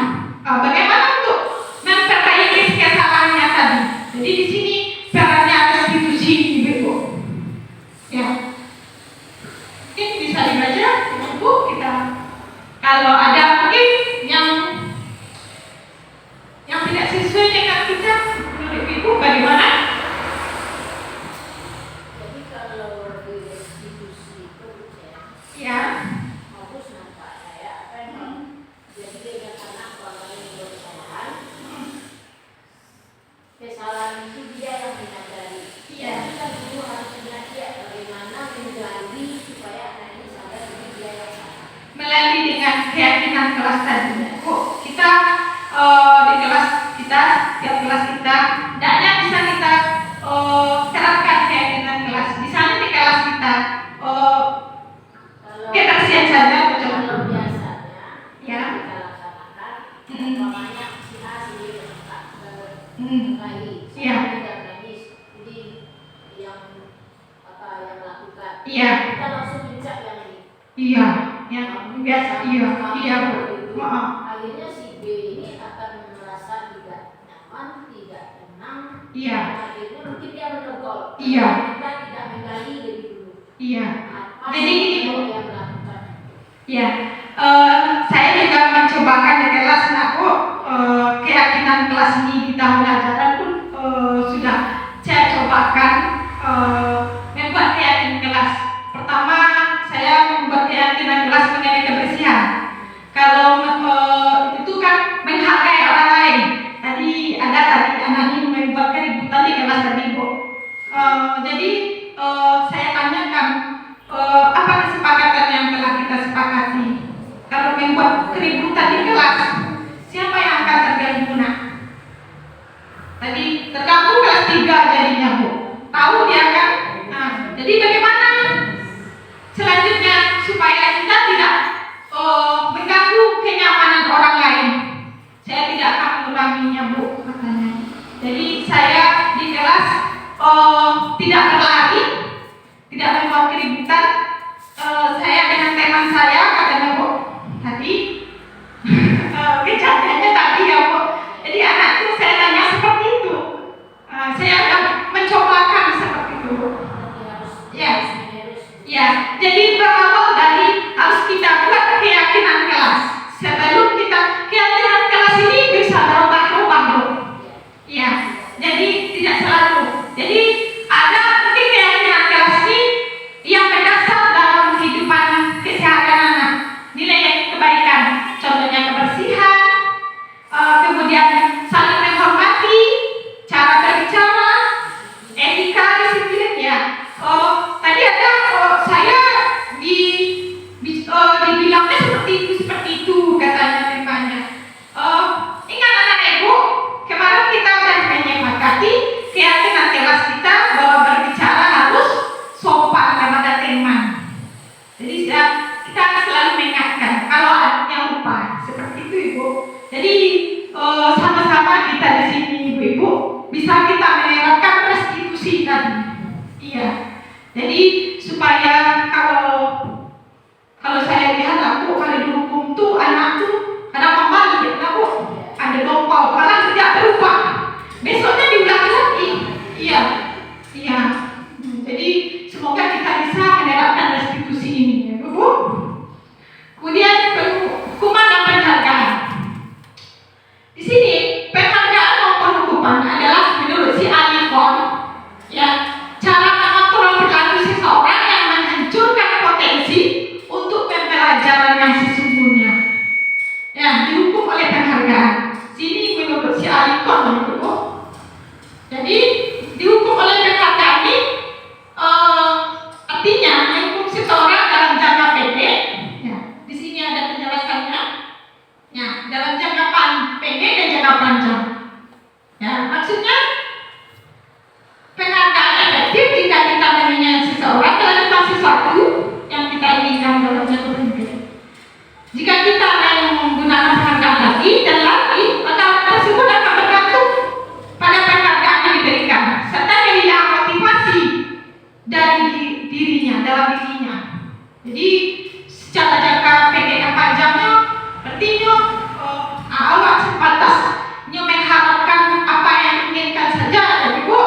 bagaimana untuk memperbaiki kesalahannya tadi. Jadi di sini perannya restitusi Ibu. Ya, mungkin bisa dibaca Ibu kita. Kalau ada mungkin yang tidak sesuai dengan kita, menurut Ibu bagaimana? Jadi kalau di restitusi itu Ya. harus nampak saya jadi dengan anak orang yang berkesalahan, kesalahan itu dia yang menyadari. Iya. Kita dulu harus belajar bagaimana menggali supaya anak ini sadar bahwa dia yang salah. Melalui dengan keyakinan kelas tadi. Kita di kelas kita, setiap kelas kita, hendaknya bisa kita terapkan keyakinan kelas. Misalnya di kelas kita, kebersihan saja, betul. Kalau biasanya Ya. kita laksanakan, umpamanya si A si B berkelahi, si Iya. A tidak nangis, jadi yang lakukan. Iya. Kita langsung mencak yang ini. Iya, yang biasa, iya, Bu. Maaf. Akhirnya si B ini akan merasa tidak nyaman, tidak tenang. Iya. Akhirnya mungkin dia menegol. Iya. Kita tidak menggali lebih dulu. Iya. Apa Jadi gini, Bu. yang dia melakukan? Ya, saya juga mencobakan di kelas, keyakinan kelas ini di tahun ajaran pun sudah saya cobakan membuat keyakinan kelas. Pertama, saya membuat keyakinan kelas mengenai kebersihan. Kalau itu kan menghargai orang lain. Tadi anak ini membuat keributan di kelas tadi, Bu. Jadi saya tanyakan apa kesepakatan yang telah kita sepakati. Kalau membuat keributan di kelas, siapa yang akan terganggu guna? Tadi terganggu kelas 3 jadinya, Bu. Tahu dia kan? Nah, jadi bagaimana selanjutnya supaya kita tidak mengganggu kenyamanan orang lain? Saya tidak akan mengulanginya, Bu, katanya. Jadi saya di kelas tidak berlari, tidak membuat keributan. Saya dengan teman saya katanya, Bu, tadi kejadiannya tadi ya, Bu. Jadi anak itu saya tanya seperti itu. Saya akan mencobakan seperti itu, Bu. Ya, ya. Jadi berawal dari harus kita buat keyakinan kelas. Sebelum kita keyakinan kelas ini bisa berubah-ubah, Bu. Ya, jadi tidak selalu. Jadi ada mungkin keyakinan kelas ini yang mendasar dalam kehidupan keseharian anak. Nilai kebaikan, contohnya kebersihan, kemudian saling menghormati, cara berbicara, etika, disiplin, ya. Tadi ada saya dibilangnya seperti itu katanya temanya. Ingat anak ibu, kemarin kita sudah menyepakati keyakinan kelas kita bahwa berbicara harus sopan kepada teman. Jadi kita selalu mengingatkan kalau ada yang lupa seperti itu, Ibu. Jadi sama-sama kita di sini, Ibu-ibu, bisa kita menerapkan restitusi tadi. Iya. Jadi supaya kalau saya lihat aku kalau dihukum tuh anak tuh ada kembali aku ada dompal malah tidak berubah. Besoknya diulangi lagi. Iya. Iya. Jadi semoga kita bisa menerapkan restitusi ini ya Bu. Kemudian hukuman dan penghargaan. Di sini penghargaan maupun hukuman adalah menurut si Alikon ya cara mengontrol perilaku seseorang yang menghancurkan potensi untuk pembelajaran yang sesungguhnya. Ya dihukum oleh penghargaan. Sini menurut si Alikon Bu. Jadi dihukum oleh penghargaan ini artinya menghukum seseorang dalam jangka pendek. Ya, di sini ada penjelasannya. Ya, dalam jangka pendek dan jangka panjang. Ya, maksudnya penghargaan efektif jika kita mengingat seseorang melakukan sesuatu yang kita inginkan dalam jangka pendek. Jika kita menggunakan penghargaan lagi dan lagi, maka orang tersebut akan bergantung pada penghargaan yang diberikan serta kehilangan motivasi dari dirinya dalam dirinya. Jadi secara jangka pendek dan panjangnya artinya awak sebatas mengharapkan apa yang inginkan saja ya Ibu.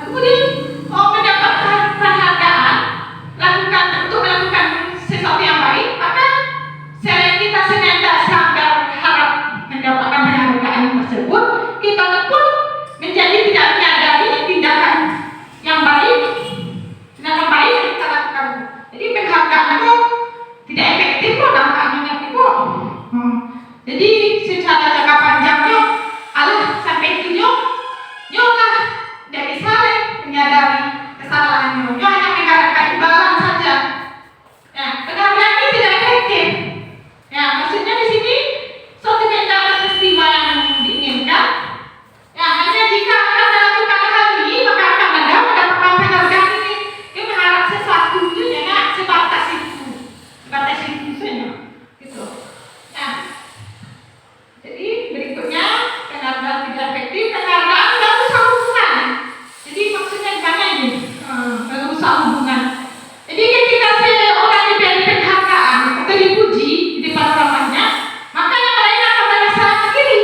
Kemudian mendapatkan penghargaan untuk melakukan sesuatu yang baik, maka kita senantiasa berharap mendapatkan penghargaan tersebut. Kita pun menjadi tidak menyadari tindakan yang baik yang kita lakukan. Jadi penghargaan itu tidak efektif kok dampaknya Ibu. Jadi secara jangka panjangnya sampai itu nyolah dari saling menyadari kesalahannya. Hanya mengharapkan imbalan saja. Ya, penghargaan ini tidak efektif. Ya, maksudnya di sini suatu tindakan peristiwa yang diinginkan. Ya, hanya jika akan melakukan hal ini maka akan mendapatkan penghargaan ini. Dia mengharap sesuatu itu ya sebatas itu saja. Gitu. Ya. Jadi berikutnya penghargaan tidak efektif, penghargaan tidak merusak hubungan. Jadi maksudnya gimana ini? Merusak hubungan. Jadi ketika seorang diberi penghargaan atau dipuji di depan orang banyak, maka yang lain akan merasa iri.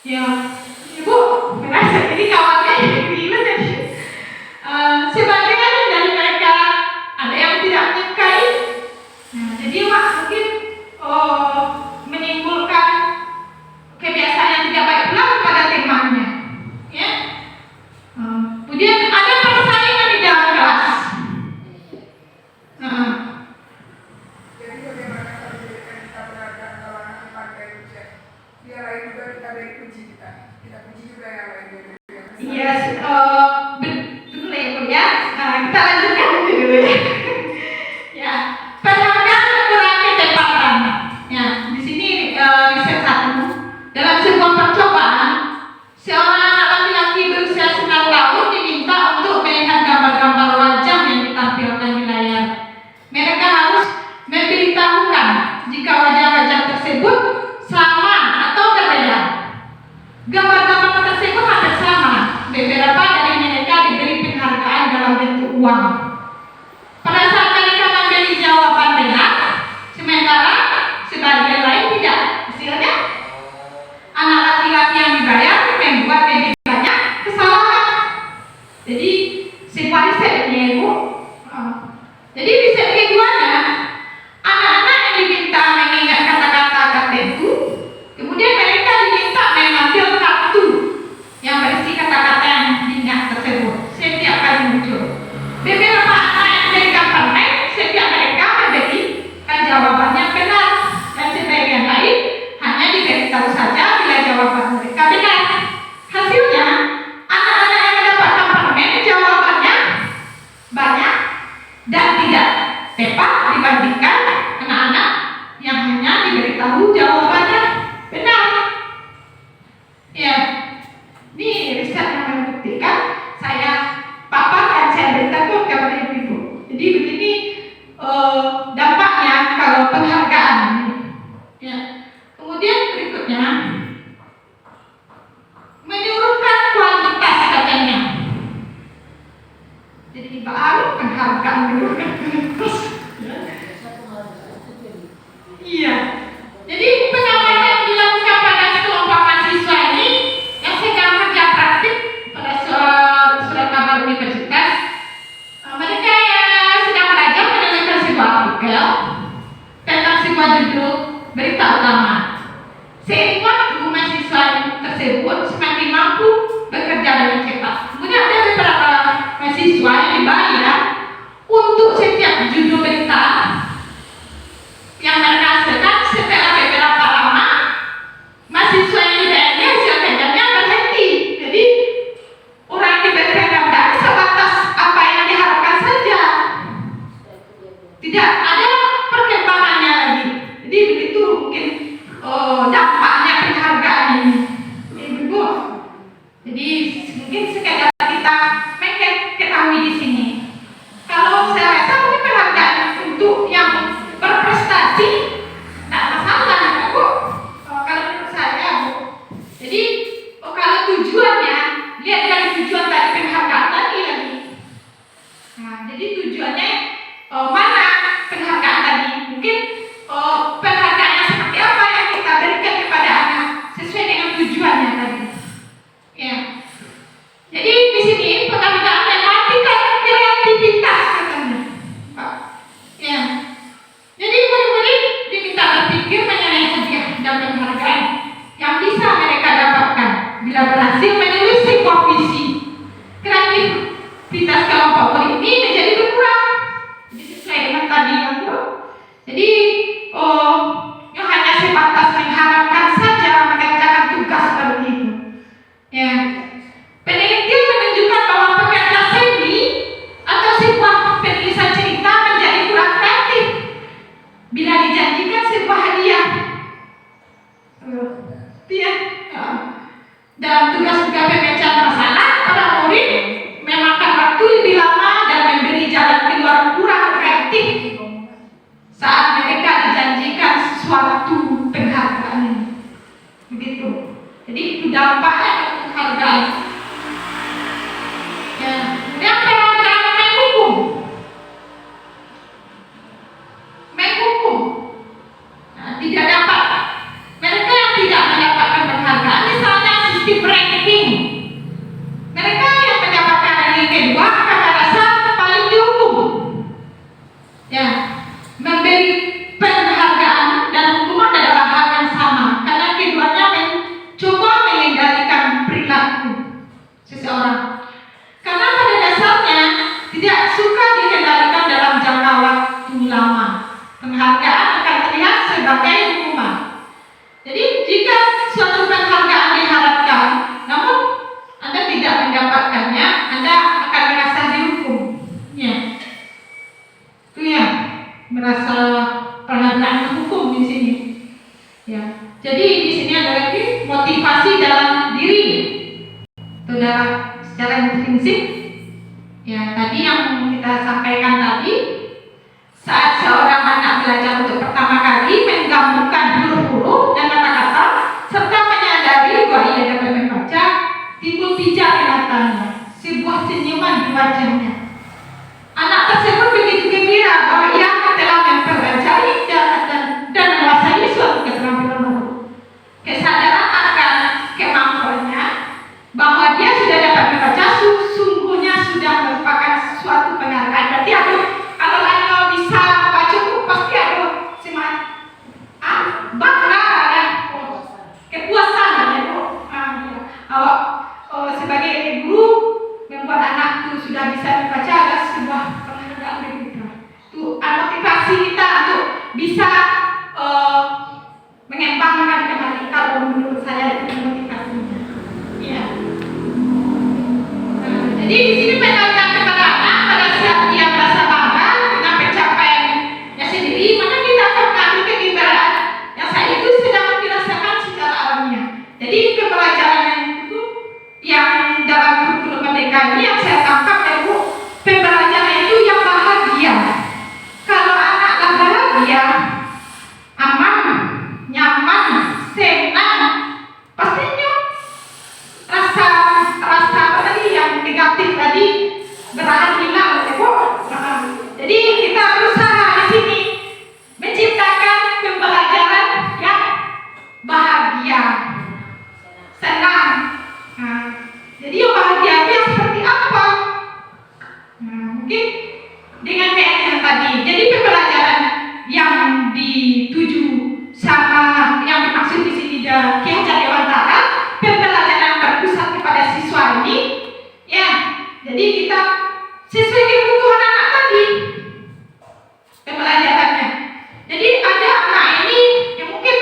Ya, Ibu merasa jadi kawannya iri tadi. Sebagian dari mereka ada yang tidak menyukai. Nah, jadi mungkin menimbulkan kebiasaan yang tidak baik pula pada temannya. Ya. Kemudian ada persaingan di dalam kelas. Jadi bagaimana kalau kita berada kalau anak pakai ujian, biar lain juga kita beri puji kita puji juga yang lain. Iya, betul ya Bu ya. Kita lanjutkan dulu ya. Ya, penghargaan mengurangi kecepatan. Ya, di sini riset dalam sebuah percobaan, seorang anak laki-laki berusia 9 tahun diminta untuk melihat gambar-gambar wajah yang ditampilkan di layar. Mereka harus memberitahukan jika wajah-wajah tersebut sama atau berbeda. Gambar-gambar tersebut hampir sama. Beberapa dari mereka diberi penghargaan dalam bentuk uang. Pada saat mereka memberi jawaban benar, sementara sebagian lain tidak. Hasilnya, anak laki-laki yang dibayar membuat lebih banyak kesalahan. Jadi sebuah riset ini Ibu. Jadi riset keduanya, anak-anak yang diminta mengingat kata-kata tertentu, kemudian mereka diminta mengambil kartu yang berisi kata-kata yang diingat tersebut setiap kali muncul. Beberapa anak yang memberikan permen, setiap mereka memberikan jawaban yang benar, dan sebagian lain hanya diberitahu saja bila jawaban mereka benar. Hasilnya, anak-anak yang mendapatkan permen jawabannya penghargaan dulu. Iya. Jadi pengalaman yang dilakukan pada sekelompok mahasiswa ini yang sedang kerja praktik pada surat kabar universitas, mereka sedang belajar menemukan sebuah artikel tentang sebuah judul berita utama. Seiring waktu mahasiswa tersebut semakin mampu bekerja dengan cepat. Kemudian ada beberapa mahasiswa yang dibayar untuk setiap judul berita yang mereka hasilkan. Setelah beberapa lama mahasiswa yang dibayarnya hasil kerjanya berhenti. Jadi orang yang diberikan gambar sebatas apa yang diharapkan saja, tidak ada perkembangannya lagi. Jadi begitu mungkin dampaknya penghargaan ini, Ibu. Jadi mungkin sekedar kita ketahui di sini. Kalau saya rasa mungkin penghargaan untuk yang berprestasi tidak masalah, Bu. Kalau menurut saya, Bu. Jadi kalau tujuannya, lihat dari tujuan tadi penghargaan tadi lagi. Nah, jadi tujuannya mana penghargaan tadi? Mungkin penghargaannya seperti apa yang kita berikan kepada anak sesuai dengan tujuannya tadi. Ya. Jadi di sini penghargaan mematikan kreativitas katanya, Pak. Ya. Jadi murid-murid diminta berpikir mengenai hadiah dan penghargaan yang bisa mereka dapatkan bila berhasil menulis sebuah puisi. Kreativitas kelompok murid ini menjadi berkurang. Jadi sesuai dengan tadi yang Bu. Jadi yang hanya sebatas mengharapkan saja mengerjakan tugas seperti itu. Ya. Penelitian menunjukkan bahwa pekerja seni atau sebuah penulisan cerita menjadi kurang kreatif bila dijanjikan sebuah hadiah. Ya. Dalam tugas-tugas pemecah masalah, para murid memakan waktu lebih lama dan memberi jalan keluar kurang kreatif saat mereka dijanjikan suatu penghargaan ini. Begitu. Jadi itu dampaknya penghargaan. Ya, dan penghargaan menghukum. Nah, tidak dapat. Mereka yang tidak mendapatkan penghargaan, misalnya sistem ranking. Mereka yang mendapatkan ranking kedua akan merasa paling dihukum. Ya, memberi penghargaan dan hukuman adalah hal yang sama karena keduanya mencoba mengendalikan perilaku seseorang. Karena pada dasarnya tidak suka dikendalikan dalam jangka waktu lama. Penghargaan akan terlihat sebagai hukuman. Jadi jika suatu penghargaan diharapkan, namun Anda tidak mendapatkannya, Anda akan merasa dihukum. Ya, itu ya, merasa penghargaan hukum di sini. Ya, jadi di sini ada lagi motivasi dalam diri. Itu dalam secara intrinsik. Ya, tadi yang kita sampaikan tadi, saat seorang anak belajar untuk pertama kali menggabungkan huruf-huruf dan kata-kata serta menyadari bahwa ia dapat membaca, timbul pijak di matanya, sebuah senyuman di wajahnya. Anak tersebut begitu gembira bahwa ia telah mempelajari dan menguasai suatu keterampilan baru. Kesadaran akan kemampuannya bahwa dia sudah dapat membaca sungguhnya sudah merupakan suatu penghargaan. Berarti kalau Anda bisa baca buku pasti ada semangat, bangga ya, kepuasan ya, sebagai guru membuat anak itu sudah bisa membaca adalah sebuah penghargaan bagi kita. Itu motivasi kita untuk bisa mengembangkan kembali. Kalau menurut saya itu motivasinya. Ya. Jadi di sini penghargaan kepada anak pada saat dia merasa bangga dengan pencapaiannya sendiri, maka kita akan mengambil kegembiraan yang saat itu sedang dirasakan secara alamiah. Jadi pembelajaran itu yang dalam kurikulum Merdeka ini yang saya tangkap itu pembelajaran itu yang bahagia. Kalau anaklah bahagia, aman, nyaman, senang, pastinya rasa apa tadi yang negatif tadi berakhir hilang, mungkin dengan PN tadi. Jadi pembelajaran yang dituju sama yang dimaksud di sini Ki Hajar Dewantara, pembelajaran berpusat kepada siswa ini, ya. Jadi kita sesuai kebutuhan anak tadi pembelajarannya. Jadi ada anak ini yang mungkin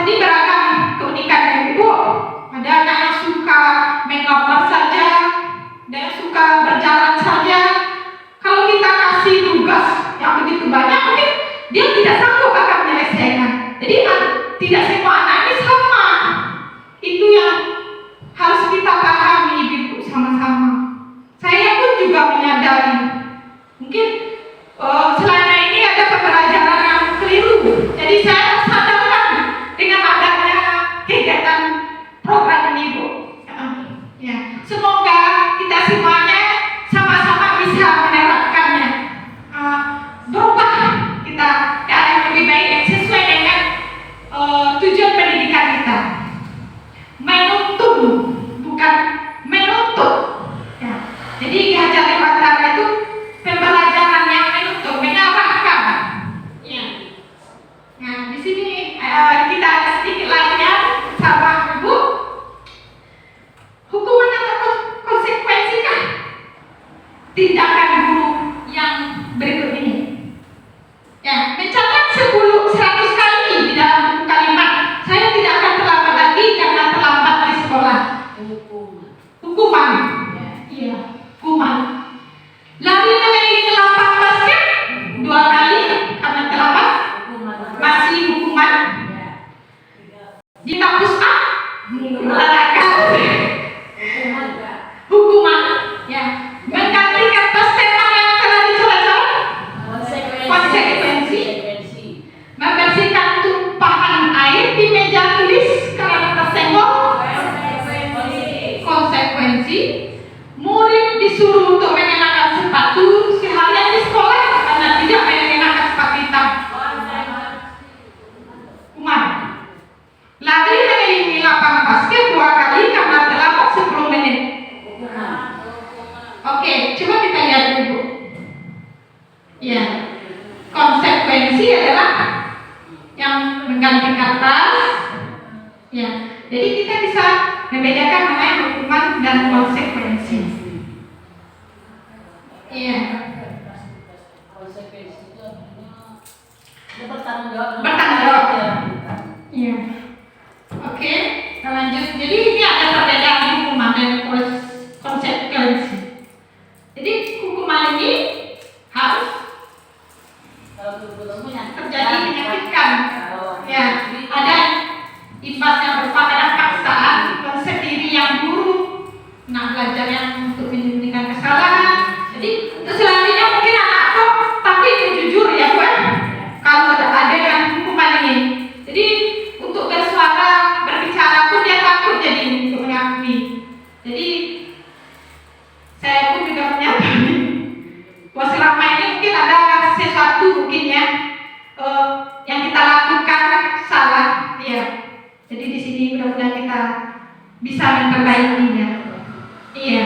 jadi beragam keunikannya Ibu. Ada anak yang suka menggambar saja, ada yang suka berjalan saja. Kalau kita kasih tugas yang begitu banyak, mungkin dia tidak sanggup akan menyelesaikan. Jadi tidak semua anak ini sama. Itu yang harus kita pahami Ibu sama-sama. Saya pun juga menyadari mungkin selama ini ada pembelajaran yang keliru. Jadi saya sadarkan dengan adanya kegiatan program ini Bu. Ya, semoga kita semuanya sama-sama bisa menerapkannya. Berubah kita ke arah yang lebih baik sesuai dengan tujuan pendidikan kita. Menuntun bukan menuntut. Ya. Jadi Ki Hajar Dewantara itu pembelajaran yang menuntut, mengarahkan. Ya. Nah, di sini kita ada sedikit lainnya sama Ibu. Hukuman atau konsekuensikah tindakan guru yang berikut ini? Ya, mencatat 100 kali di dalam buku kalimat. Saya tidak akan terlambat lagi karena terlambat di sekolah. Hukuman. Iya, hukuman. Lari mengelilingi lapang basket 2 kali karena terlambat. Masih hukuman. Kita push up, olahraga. Hukuman. Ya, mengganti kertas tema yang telah dicoret-coret. Konsekuensi. Membersihkan tumpahan air di meja tulis karena tersenggol. Konsekuensi. Murid disuruh untuk mengenakan sepatu seharian di sekolah karena tidak mengenakan sepatu hitam. Hukuman. Lari mengelilingi lapangan basket 2 kali karena terlambat 10 menit. Oke, coba kita lihat dulu. Ya, konsekuensi adalah yang mengganti kertas. Ya, jadi kita bisa membedakan mana yang hukuman dan konsekuensi. Iya. Konsekuensi itu artinya dia bertanggung jawab. Bertanggung jawab. Iya. Oke, kita lanjut. Jadi ini ada perbedaan hukuman dan konsekuensi. Jadi hukuman ini harus terjadi menyakitkan. Ya, ada imbas yang berupa pada paksaan, konsep diri yang buruk, belajar yang untuk menyembunyikan kesalahan. Jadi untuk selanjutnya mungkin anak kok, tapi itu jujur ya Bu. Kalau ada yang hukuman ini, jadi untuk bersuara, berbicara pun dia takut jadi untuk mengakui. Jadi saya pun juga menyadari bahwa selama ini mungkin ada sesuatu mungkin ya yang kita lakukan salah, ya. Jadi di sini mudah-mudahan kita bisa memperbaikinya. Iya.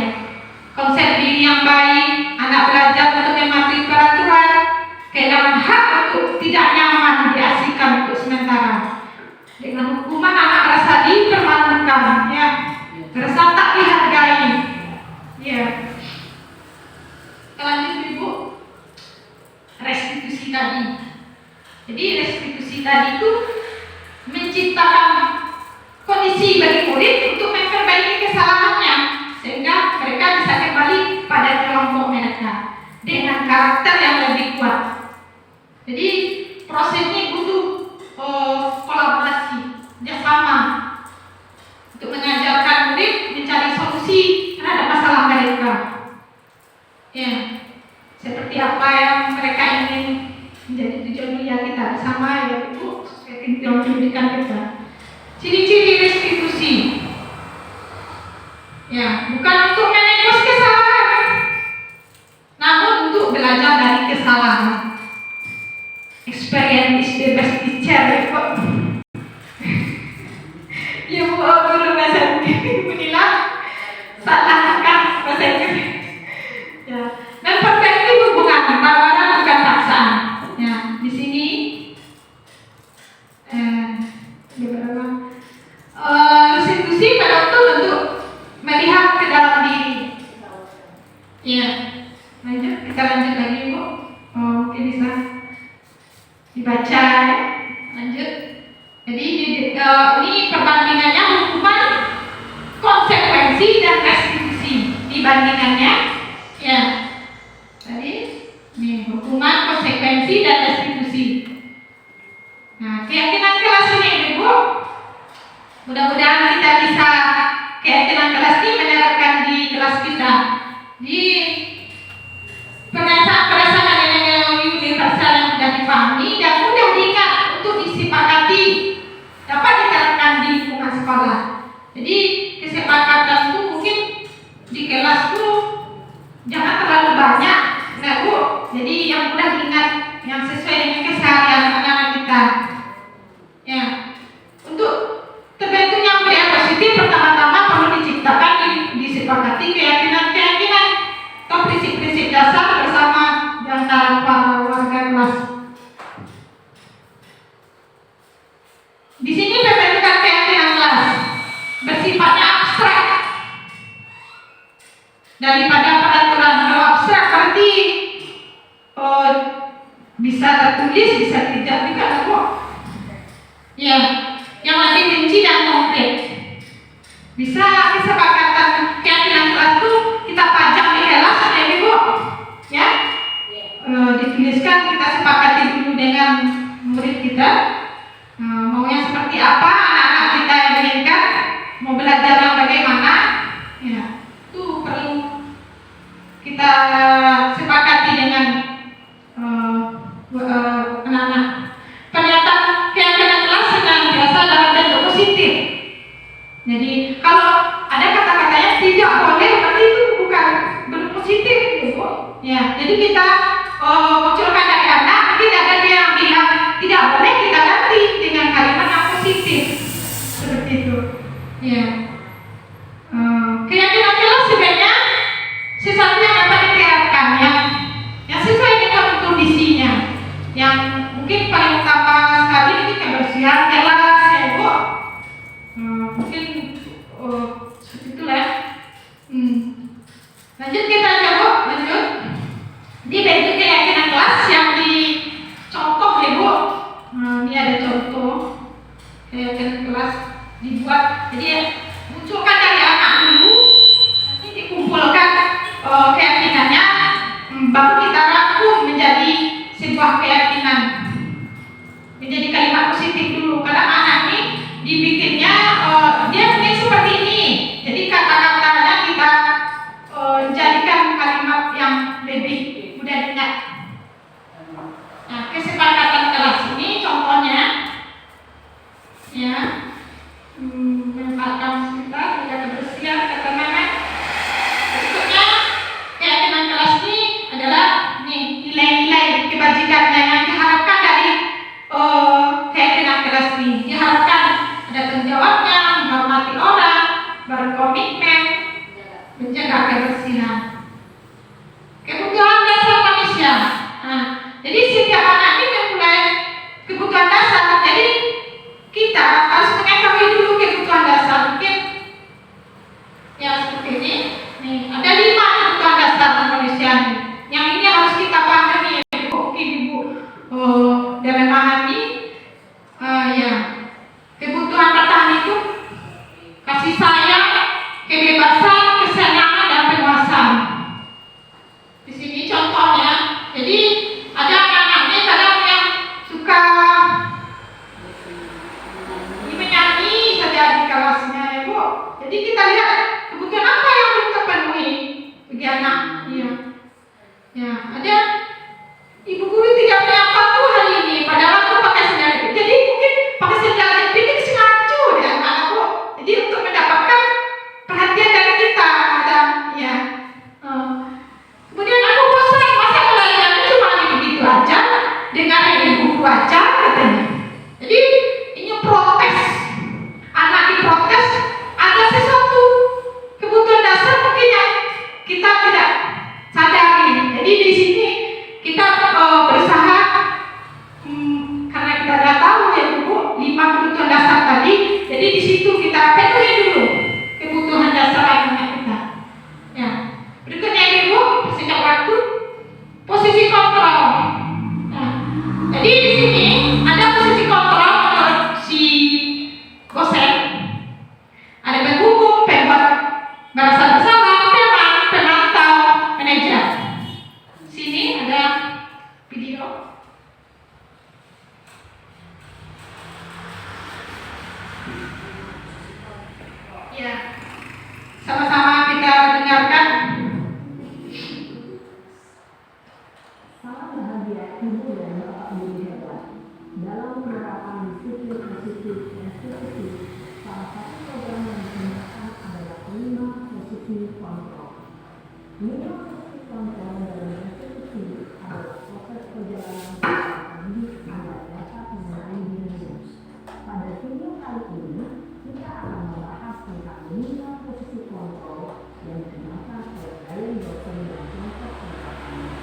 Konsep diri yang baik, anak belajar untuk mematuhi peraturan, kehilangan hak untuk tidak nyaman diasingkan untuk sementara. Dengan hukuman anak merasa dipermalukan, ya, merasa tak dihargai. Ya. Kita lanjut Ibu. Restitusi tadi. Jadi restitusi tadi itu menciptakan kondisi bagi murid untuk memperbaiki kesalahannya sehingga mereka bisa kembali pada kelompok mereka dengan karakter yang lebih kuat. Jadi prosesnya butuh kolaborasi, kerjasama untuk mengajarkan murid mencari solusi terhadap masalah mereka. Ya, seperti apa yang mereka ingin menjadi tujuan mulia kita bersama ya Ibu, sesuai dengan pendidikan kita. Ciri-ciri restitusi. Ya, bukan untuk menebus kesalahan, namun untuk belajar dari kesalahan. Experience is the best teacher. Ya Bu, guru bahasa Inggris salah kan bahasa Inggris. Ya, dan perbandingannya. Ya. Tadi nih hukuman, konsekuensi dan restitusi. Nah, keyakinan kelas ini Ibu, mudah-mudahan kita bisa keyakinan kelas ini menerapkan di kelas kita. Di perasaan yang universal yang mudah dipahami dan mudah diingat untuk disepakati, dapat diterapkan di lingkungan sekolah. Jadi kesepakatan itu mungkin di kelas itu jangan terlalu banyak, nah Bu. Jadi yang mudah diingat, yang sesuai dengan keseharian anak-anak kita. Ya, untuk terbentuknya budaya positif pertama-tama perlu diciptakan, disepakati keyakinan-keyakinan atau prinsip-prinsip dasar bersama di antara para warga kelas. Di sini pembentukan keyakinan kelas bersifatnya abstrak daripada peraturan. Kalau abstrak berarti bisa tertulis, bisa tidak juga kok. Ya, yang lebih rinci dan konkret. Bisa kesepakatan keyakinan kelas itu kita pajang di kelas ya Ibu, ya. Dituliskan, kita sepakati dulu dengan murid kita. Maunya seperti apa anak-anak kita yang inginkan, mau belajar yang bagaimana, ya. Itu perlu kita sepakati dengan anak-anak. Pernyataan keyakinan kelas yang biasa dalam bentuk positif. Jadi kalau ada kata-katanya tidak boleh, berarti itu bukan belum positif, Ibu. Ya, jadi kita munculkan dari anak, mungkin ada dia yang bilang tidak boleh, kita ganti dengan kalimat yang positif, seperti itu. Ya, keyakinan kelas sebenarnya sesuatu yang dapat diterapkan, yang sesuai dengan kondisinya. Yang mungkin paling utama sekali ini kebersihan kelas, ya Ibu. Mungkin seperti itulah ya. Lanjut kita coba lanjut di bentuk keyakinan kelas yang dicontoh ya Bu. Ini ada contoh keyakinan kelas dibuat, jadi munculkan dari anak dulu, nanti dikumpulkan keyakinannya, baru kita rangkum menjadi sebuah keyakinan, menjadi kalimat positif dulu. Karena anak ini dibikinnya dia mungkin seperti ini, jadi kata-katanya kita jadikan kalimat yang lebih mudah diingat. Nah, kesepakatan kelas ini contohnya, ya, menempatkan sekitar, menjaga kebersihan, ketenangan. Berikutnya keyakinan kelas ini adalah nilai-nilai kebajikannya yang diharapkan dari keyakinan kelas ini. Diharapkan ada tanggung jawabnya, menghormati orang, berkomitmen, menjaga kebersihan, kebutuhan dasar manusia. Nah, jadi setiap anak ini memulai kebutuhan dasar. Jadi kita harus mengetahui dulu kebutuhan dasar. Mungkin ya seperti ini. Nih, ada 5 kebutuhan dasar manusia. Yang ini harus kita pahami, Ibu. Dan memahami. Ya, kebutuhan pertama itu kasih sayang, kebebasan, kesenangan dan penguasaan. Di sini contohnya, jadi ada anak-anaknya kadang yang suka menyanyi saja di kelasnya, Ibu. Jadi kita lihat kebutuhan apa yang belum terpenuhi bagi anak. Iya. Ya, ada ibu guru tidak menyapa hari ini, padahal aku pakai sendal. Jadi mungkin pakai sendal jepit sengaja ya anak Bu. Jadi untuk mendapatkan perhatian dari kita, ada ya. Kemudian aku bosan, masa belajarnya cuma begitu aja, dengar ibu guru aja katanya. Jadi ini protes, anak diprotes, ada sesuatu kebutuhan dasar mungkin yang kita tidak sadari. Jadi di sini kita berusaha karena kita sudah tahu ya Bu, 5 kebutuhan dasar tadi. Jadi di situ kita penuhi dulu kebutuhan dasar anak kita. Ya. Berikutnya Ibu, singkat waktu, posisi kontrol. Nah, jadi di sini ada posisi kontrol menurut si dosen. Ada penghukum, pembuat balasan bersama, teman Minimal posisi kontrol dalam institusi adalah proses perjalanan pendidik agar dapat mengenai dirinya. Pada video kali ini, kita akan membahas tentang minimal posisi kontrol yang digunakan oleh gaya dosen dan kelompok penerapannya.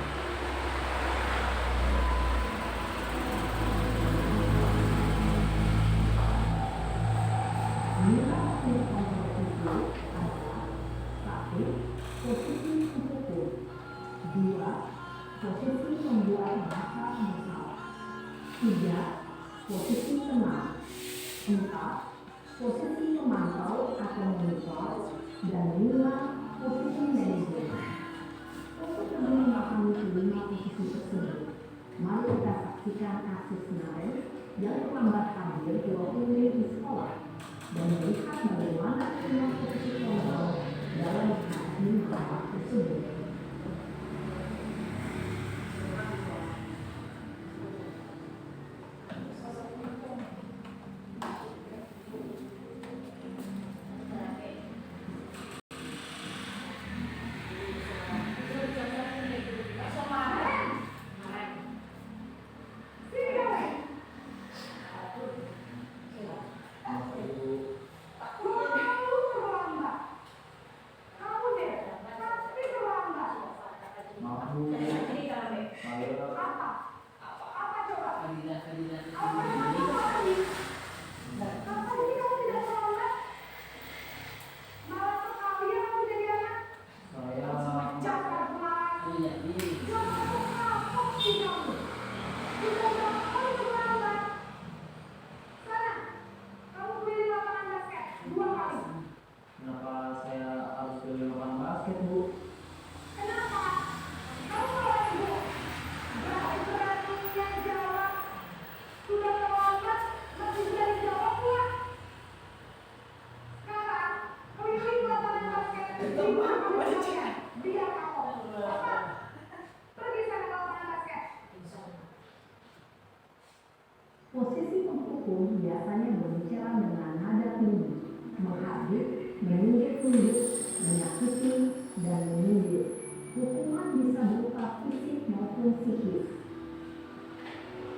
Minimal posisi kontrol itu adalah 1. Posisi mendukung. 2. Posisi membuat bahasa bersama. 3. Posisi tenang. 4. Posisi memantau atau monitor. Dan 5. Posisi manajemen. Untuk lebih memahami kelima posisi tersebut, mari kita saksikan kasus kemarin yang terlambat hadir 20 menit di sekolah dan melihat bagaimana kelima posisi kontrol dalam menghadapi masalah tersebut. Kenapa saya harus pilih lapangan basket, Bu? Kenapa? Kamu malah ibu. Berani-beraninya jawab. Sudah terlambat, masih berani jawabnya. Sekarang, keliling lapangan basket. Dia kamu. Apa? Pergi sana ke lapangan basket. Posisi penghukum biasanya berbicara dengan nada tinggi, menghardik, menunjuk-nunjuk, menyakiti, dan menyindir. Hukuman bisa berupa fisik maupun psikis.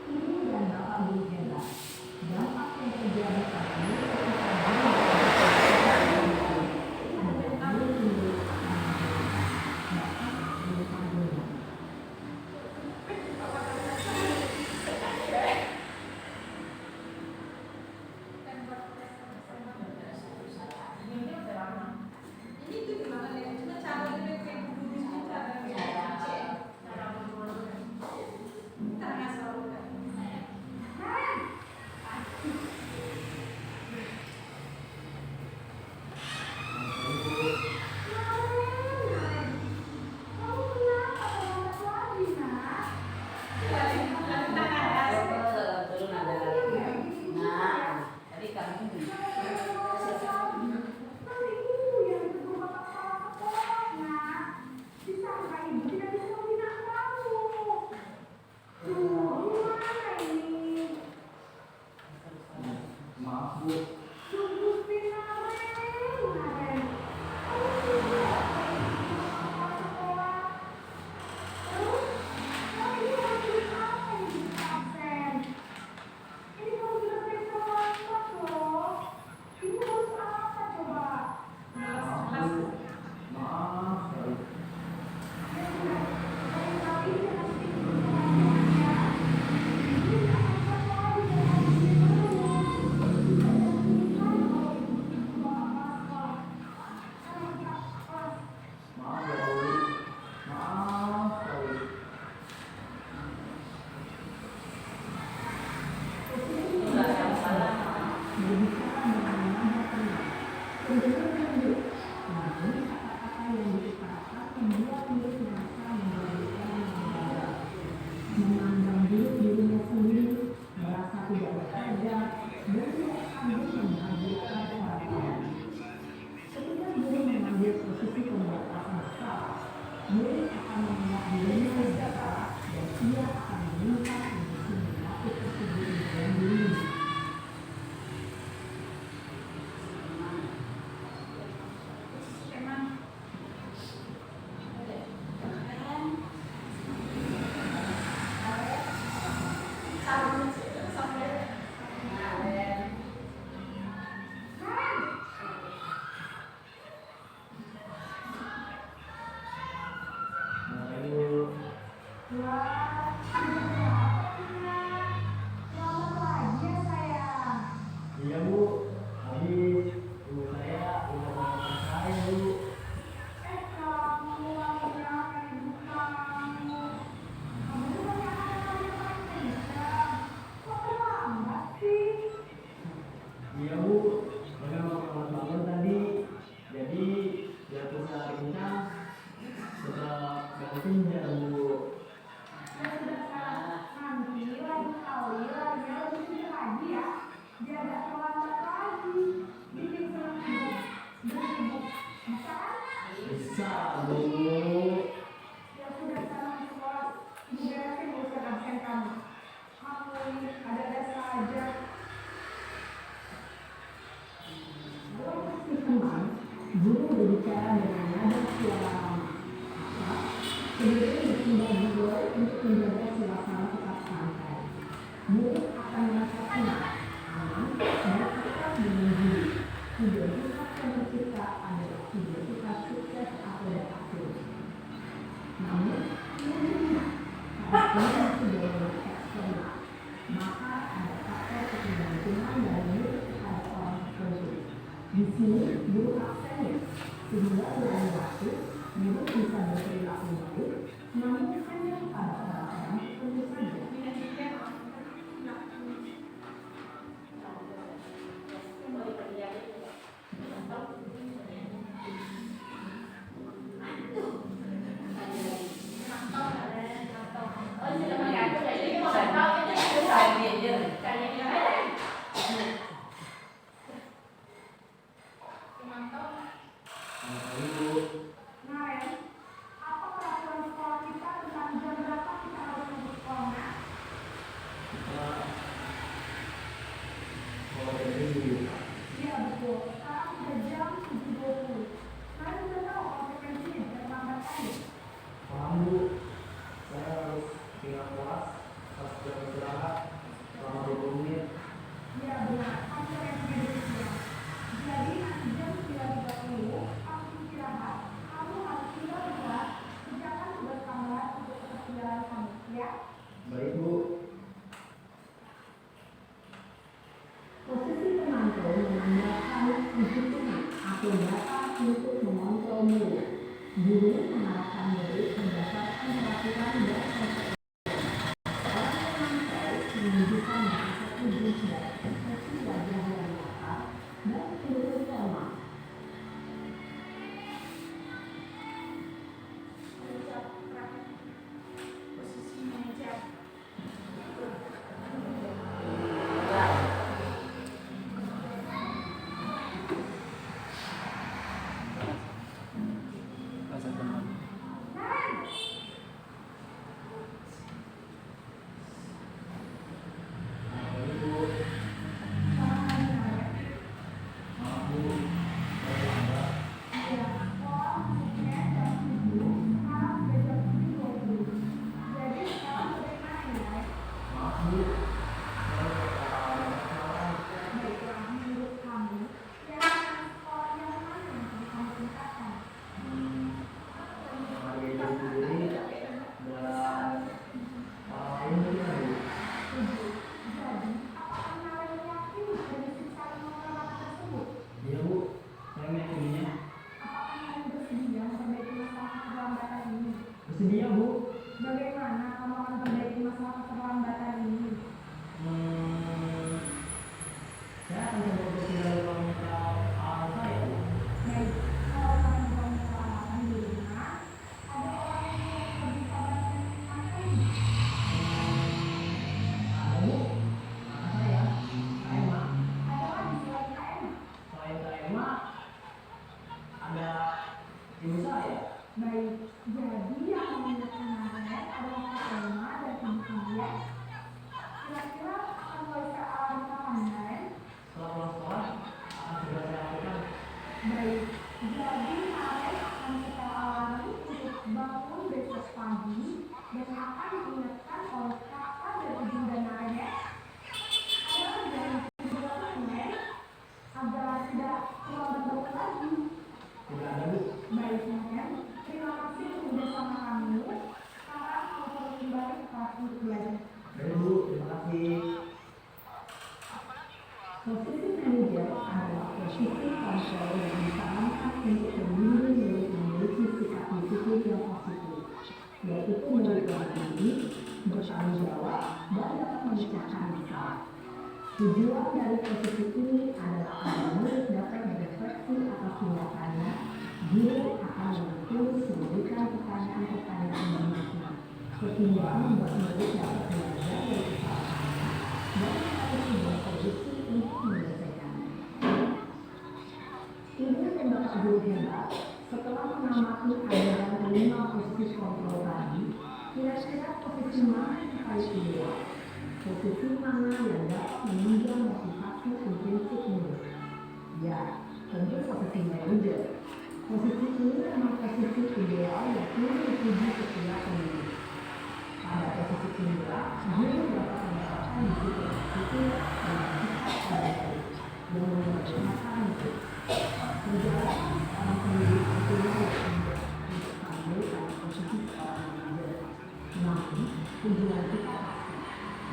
Ibu dan bapak guru hebat. Dampak yang terjadi pada murid ketika adalah murid-murid bapak guru panggilan. Ini tuh gimana ya? Cuma cara kayak dulu cara ngasal kan. Turun ada lagi. Nah, tadi kami ini. Maaf, Bu. Maaf, sorry. Maaf ya, Bu. Maaf, sorry. Enggak yang salah. Berbicara dengan nada tenang, cenderung lembut, namun kata-kata yang diutarakan membuat murid merasa membagikan mendadak, memandang dirinya sendiri, merasa tidak berharga, dan tidak sanggup membahagiakan orang lain. Ketika guru mengambil posisi pembuat rasa bersalah, murid akan menganggap dirinya bersalah dan ia akan meminta kondisi negatif tersebut dalam dirinya. Emang pentingnya Bu. Ya sudah sekarang nanti lain kali lagi lebih pintar lagi ya. Biar gak terlambat lagi. Bikin senang beribu. Bisa kan? Bisa Bu. Ya sudah sekarang di sekolah. Ibu beresin urusan absen kamu. Kamu ini ada-ada saja. Dalam posisi teman, guru berbicara dengan nada suara lama. Kemudian berpindah mulai untuk menjaga suasana tetap santai. Murid akan merasa tenang, aman, dan akan menunggu. Identitas yang tercipta adalah identitas sukses atau berhasil. Namun, ingat, karena ini sudah mulai eksternal, maka ada faktor ketergantungan dari murid kepada orang tertentu. Di sini, guru absennya, sehingga dengan waktu, murid bisa berperilaku baik, namun hanya pada orang-orang tertentu saja. Ibu. Naren, apa peraturan sekolah kita tentang jam berapa kita harus masuk sekolah? Oh, jadi Iya betul, sekarang sudah jam 7.20. Naren sudah tahu konsekuensinya dan lambatannya. paham Bu. Saya harus tinggal kelas pas jam istirahat selama 20 menit. Iya benar, konsekuensinya demikian. Jadi nanti jam 9.30, kamu istirahat, kamu harus tinggal di kelas, kerjakan tugas tambahan untuk ketertinggalan kamu, ya? Baik Bu. Posisi pemantau menandakan hitungan atau data untuk mengontrol murid. Guru mengarahkan murid berdasarkan peraturan dan konsekuensi. Orang pemantau menunjukkan bahasa tubuh dan ekspresi wajah yang nyata dan cenderung formal. Posisi meja. Iya Bu, saya meyakininya. Bersedia Bu. Bagaimana kamu akan perbaiki masalah keterlambatan ini? Saya akan coba berpindah di ruang awal saya Bu. Baik, kalau kamu mau peralatan di rumah, ada orang yang lebih sabar dan santai. Ada Bu, mana saya? Saya Mak. Ada lagi selain KM. Selain saya Mak, ada ibu saya. Baik, jadi yang meminta Naren adalah Kak Emma dan ibu kalian. Kira-kira akan mulai ke alam kapan, Naren? Setelah pulang sekolah, akan segera saya lakukan. Baik, jadi Naren akan kita alami untuk bangun besok pagi dan akan diingatkan oleh kakak dan ibu dan Naren ya. Ada kerjaan juga Naren agar tidak terlambat bangun lagi. Tidak ada Bu. Baik Naren, terima kasih sudah sama kami. Sekarang kita kembali ke kelas untuk belajar. Baik Bu, terima kasih. Posisi manajer adalah posisi kontrol yang disarankan untuk membimbing murid memiliki sikap disiplin yang positif, yaitu berperan tinggi, bertanggung jawab, dan dapat memecahkan masalah. Tujuan dari posisi ini adalah agar murid dapat berefleksi atas tindakannya. Guru akan membantu memberikan pertanyaan-pertanyaan tinggal membuat murid dapat belajar dari kesalahan dan mencari sebuah solusi untuk menyelesaikannya. Ibu dan bapak guru hebat, setelah mengamati ajaran 5 posisi kontrol tadi, kira-kira posisi mana yang paling ideal? Posisi mana yang dapat menunjang motivasi intrinsik murid? Ya, tentu posisi manajer. Posisi ini memang posisi ideal yang ingin dituju setiap pemilik. Pada posisi inilah, guru dapat mendapatkan disiplin dan sikap pada murid yang menyempurnakan murid. Perjalanan seorang pendidik tentunya tidak mudah untuk sampai pada posisi seorang manajer. Namun, tujuan kita pasti,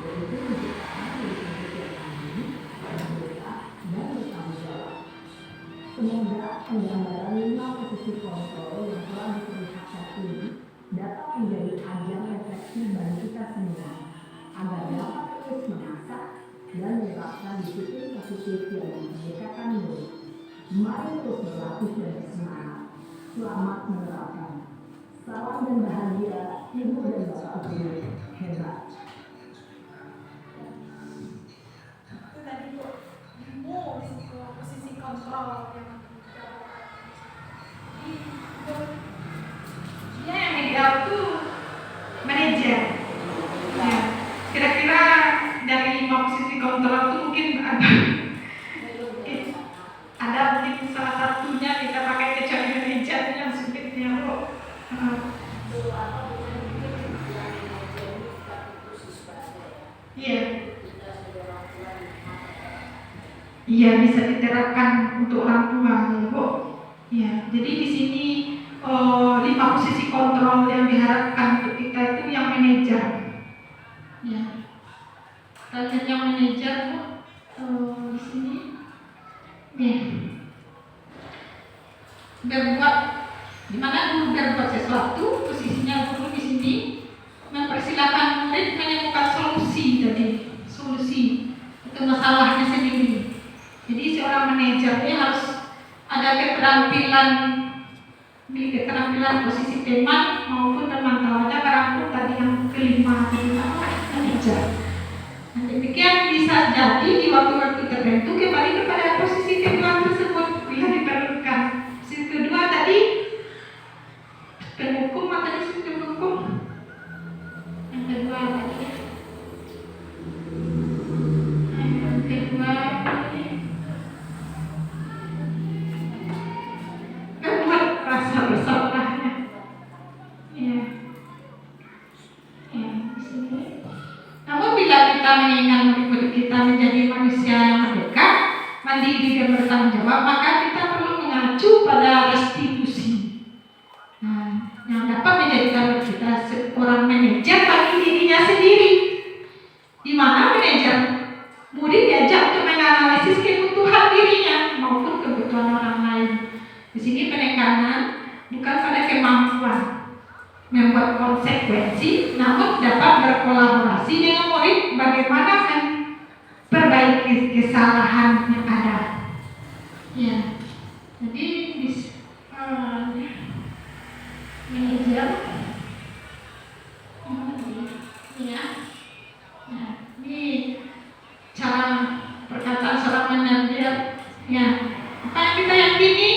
yaitu menciptakan murid-murid yang mandiri, merdeka, dan bertanggung jawab. Semoga penggambaran 5 posisi kontrol yang telah diperlihatkan ini dapat menjadi ajang refleksi bagi kita semua agar dapat terus mengasah dan menerapkan disiplin positif yang memerdekakan murid. Mari terus berlatih dan bersemangat. Selamat menerapkan. Salam dan bahagia, ibu dan bapak guru hebat. Itu tadi Bu, posisi kontrol yang Dia yang ideal tuh manajer. Ya, kira-kira dari 5 posisi kontrol tuh mungkin ada mungkin salah satunya kita pakai kecuali manajer yang sulitnya Bu. Iya. Iya, bisa diterapkan untuk orang tua ya Bu. Ya, jadi di sini 5 posisi kontrol yang diharapkan untuk kita itu yang manajer. Ya, kita lihat yang manajer Bu di sini. Ya, berbuat dimana guru berbuat sesuatu, posisinya guru di sini mempersilahkan murid menemukan solusi untuk masalahnya sendiri. Jadi seorang manajernya harus ada keterampilan posisi teman maupun pemantauannya barangkali tadi yang kelima manajer. Nah, demikian bisa jadi di waktu-waktu tertentu kembali kepada posisi kedua tersebut bila diperlukan. Posisi kedua tadi pendukung atau posisi pendukung yang kedua tadi yang kedua membuat rasa bersalahnya. Ya, di sini. Namun bila kita mengingat murid-murid kita menjadi manusia yang merdeka, mandiri dan bertanggung jawab, maka kita perlu mengacu pada restitusi. Nah, yang dapat menjadikan kita seorang manajer bagi dirinya sendiri, di mana manajer murid diajak untuk menganalisis kebutuhan dirinya maupun kebutuhan orang lain. Di sini penekanan bukan pada kemampuan membuat konsekuensi, namun dapat berkolaborasi dengan murid bagaimana memperbaiki kesalahan yang ada. Ya, jadi manajer, ya, nah, ini cara perkataan seorang manajer. Ya, apa yang kita yakini?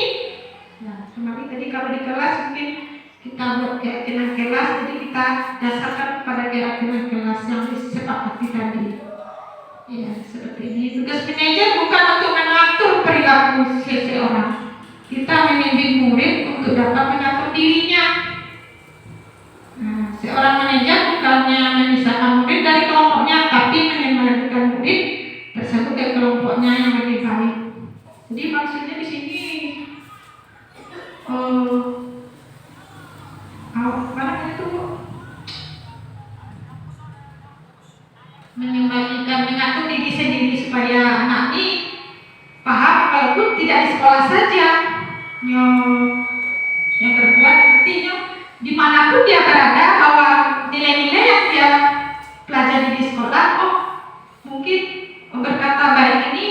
Nah, kemarin tadi kalau di kelas mungkin kita buat keyakinan kelas, jadi kita dasarkan pada keyakinan kelas yang disepakati tadi. Ya, seperti ini. Tugas manajer bukan untuk mengatur perilaku seseorang. Kita membimbing murid untuk dapat mengatur dirinya. Nah, seorang manajer bukannya memisahkan murid dari kelompoknya, tapi mengembalikan murid tersebut ke kelompoknya yang lebih baik. Jadi maksudnya di sini mengatur diri sendiri supaya anak ini paham walaupun tidak di sekolah saja yang terbuat artinya dimanapun dia berada bahwa nilai-nilai yang dia pelajari di sekolah mungkin berkata baik ini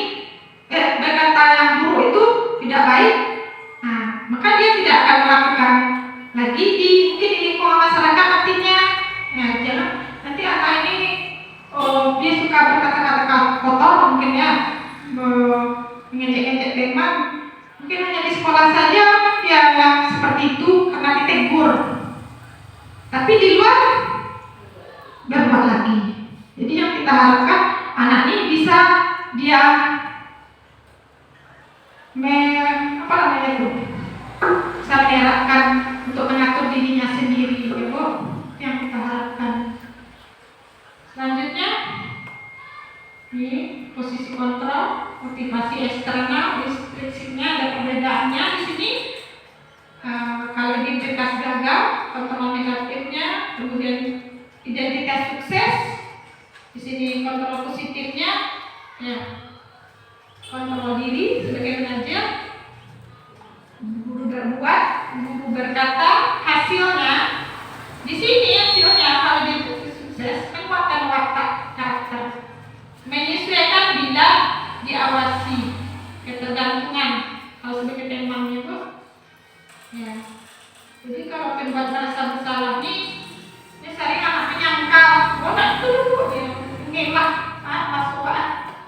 berkata yang buruk itu tidak baik, nah, maka dia tidak akan melakukan lagi mungkin di lingkungan masyarakat artinya jangan tapi di luar berbuat lagi. Jadi yang kita harapkan anak ini bisa dia bisa menerapkan untuk mengatur dirinya sendiri, ya Bu, yang kita harapkan. Selanjutnya, ini posisi kontrol, motivasi eksternal, deskripsinya ada perbedaannya di sini. Kalau di bekas gagal, kontrol negatifnya, kemudian identitas sukses, di sini kontrol positifnya, ya, kontrol diri sebagai pengajar, guru berbuat, guru berkata, hasilnya, di sini hasilnya kalau di sukses menguatkan watak karakter, menyesuaikan bila diawasi, ketergantungan, kalau sebagai temanya Bu. Ya. Jadi kalau pembuat merasa bersalah ini sering anak menyangkal, oh tak dulu, ya, ngelak, masuk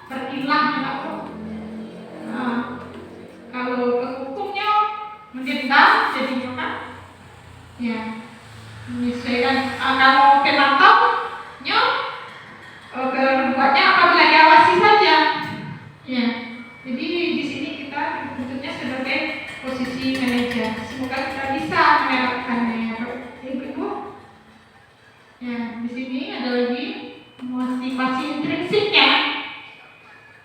berilah, kalau ke hukumnya mendendam jadinya kan, ya, menyesuaikan. Kalau penontonnya berbuatnya apabila diawasi saja, ya. Jadi di sini kita bentuknya sebagai posisi manajer. Semoga kita bisa menerapkannya, ya Ibu. Ya, di sini ada lagi motivasi intrinsiknya.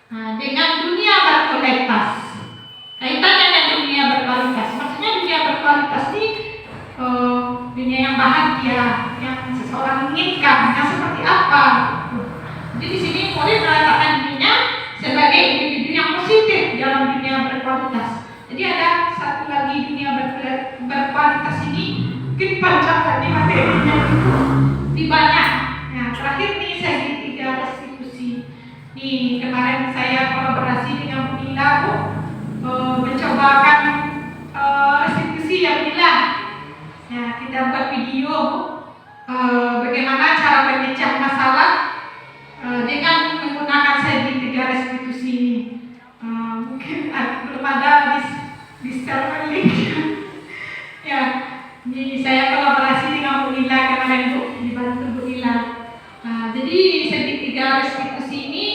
Nah, dengan dunia berkualitas. Kaitannya dengan dunia berkualitas. Maksudnya dunia berkualitas ini dunia yang bahagia, yang seseorang inginkan, yang seperti apa. Jadi di sini boleh meletakkan dirinya sebagai individu yang positif dalam dunia berkualitas. Jadi ada satu lagi dunia berkualitas ini, mungkin panjang di materinya di banyak. Nah, terakhir nih segitiga restitusi. Nih kemarin saya kolaborasi dengan Bu Nila, Bu, mencobakan restitusi yang Nila. Nah, kita buat video, Bu, bagaimana cara memecah masalah dengan menggunakan segitiga restitusi ini. Mungkin belum ada di share link. Ya, ini saya kolaborasi dengan Bu Nila kemarin, Bu, dibantu Bu Nila. Jadi segitiga restitusi ini,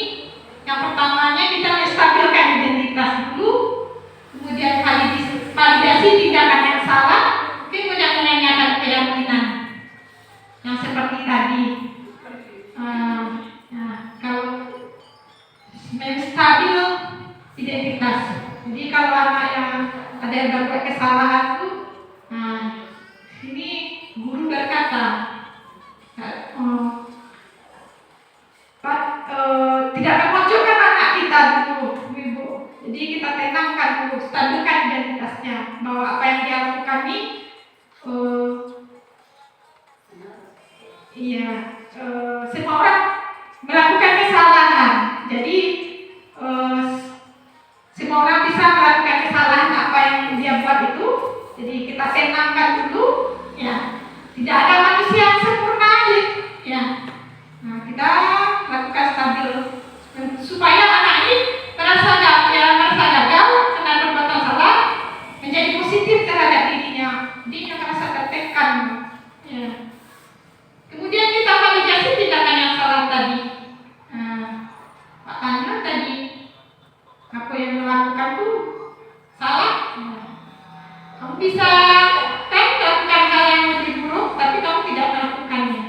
yang pertamanya kita menstabilkan identitas dulu, kemudian validasi tindakan yang salah, kemudian menanyakan keyakinan yang seperti tadi. Kalau menstabil identitas, jadi kalau anak yang ada yang berbuat kesalahan itu, ini guru berkata, tidak memojokkan anak kita dulu, Ibu. Jadi kita tenangkan dulu, stabilkan identitasnya, bahwa apa yang dia lakukan ini, semua orang melakukan kesalahan. Jadi semua orang bisa melakukan kesalahan apa yang dia buat itu. Jadi kita tenangkan dulu, ya. Tidak ada manusia yang sempurna, ya. Nah, kita lakukan stabil supaya anak ini merasa gagal karena berbuat salah, menjadi positif terhadap dirinya. Dia merasa tertekan, ya. Kemudian kita validasi tindakan yang salah tadi. Pak Tanya tadi, apa yang melakukan itu salah. Kamu bisa melakukan hal yang lebih buruk, tapi kamu tidak melakukannya.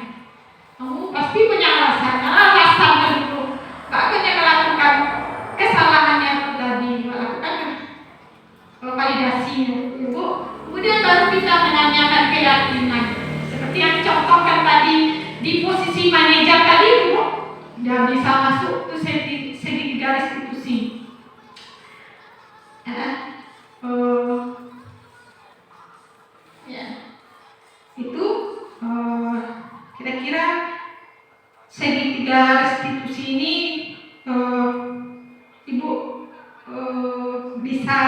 Kamu pasti punya alasannya dulu. Makanya melakukan kesalahan yang tadi, melakukan validasi, Ibu. Kemudian baru bisa menanyakan keyakinan. Seperti yang dicontohkan tadi di posisi manajer tadi, Bu, dia bisa masuk ke segitiga restitusi. Itu kira-kira segitiga restitusi ini Ibu bisa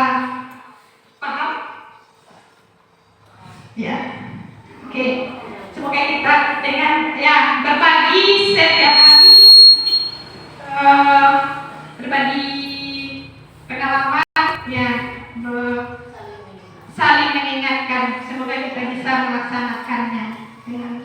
paham? Ya, oke. Semoga kita dengan berbagi setiap hari, berbagi pengalaman, saling mengingatkan. Semoga kita bisa melaksanakannya dengan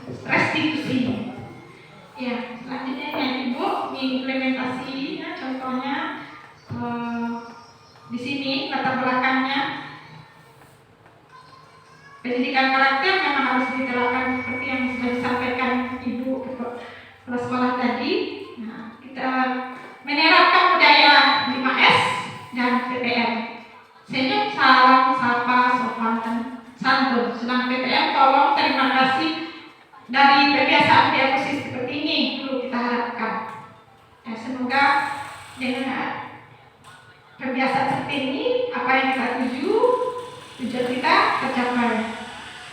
dari kebiasaan diagnosis seperti ini dulu kita harapkan. Ya, semoga dengan kebiasaan seperti ini apa yang kita tujuan kita tercapai.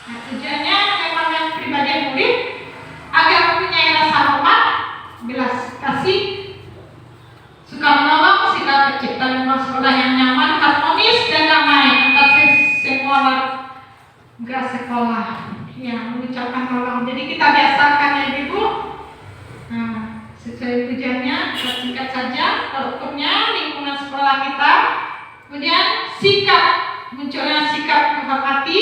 Nah, tujuannya memang yang pribadi murid agar mempunyai rasa hormat, belas kasih, suka menolong, sikap tercipta lingkungan sekolah yang nyaman, harmonis dan damai antar semua warga sekolah. Ya, mengucapkan tolong. Jadi kita biasakan ya Ibu. Nah, sesuai tujuannya, kita singkat saja. Ukurnya lingkungan sekolah kita. Kemudian sikap, munculnya sikap menghormati,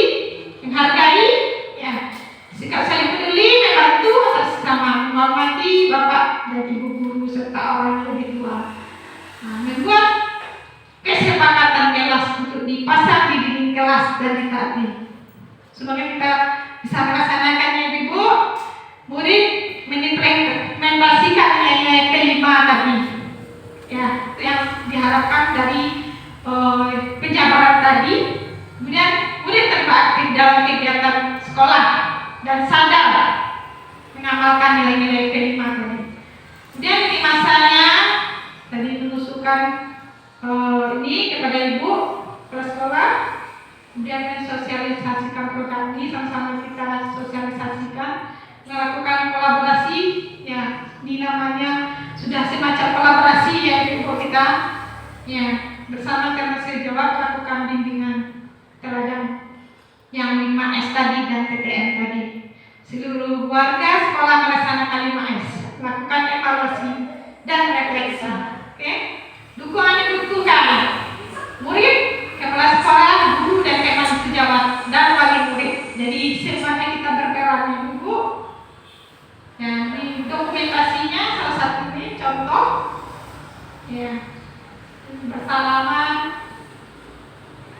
menghargai, ya, sikap saling peduli, membantu antar sesama, menghormati bapak dan ibu guru serta orang yang lebih tua. Nah, membuat kesepakatan kelas untuk dipasang di dinding kelas dan ditaati. Semoga kita bisa melaksanakannya Ibu. Murid mengimplementasikan nilai kelima tadi. Ya, itu yang diharapkan dari penjabaran tadi. Kemudian murid terlibat aktif dalam kegiatan sekolah dan sadar mengamalkan nilai-nilai kelima tadi. Kemudian di masanya tadi menusukan ini kepada Ibu ke sekolah. Kemudian mensosialisasikan program ini, sama-sama kita sosialisasikan, melakukan kolaborasi, ya, ini namanya sudah semacam kolaborasi ya Ibu kita, ya, bersama Kementerian Jawa melakukan bimbingan terhadap yang 5S tadi dan TTN tadi. Seluruh warga sekolah melaksanakan 5S, lakukan evaluasi dan refleksi. Oke, dukungan dibutuhkan murid, kepala sekolah, guru dan Kemhan sejawat dan wali murid. Jadi semuanya kita berperan ya Ibu. Ya, ini dokumentasinya salah satu ini contoh. Ya, bersalaman.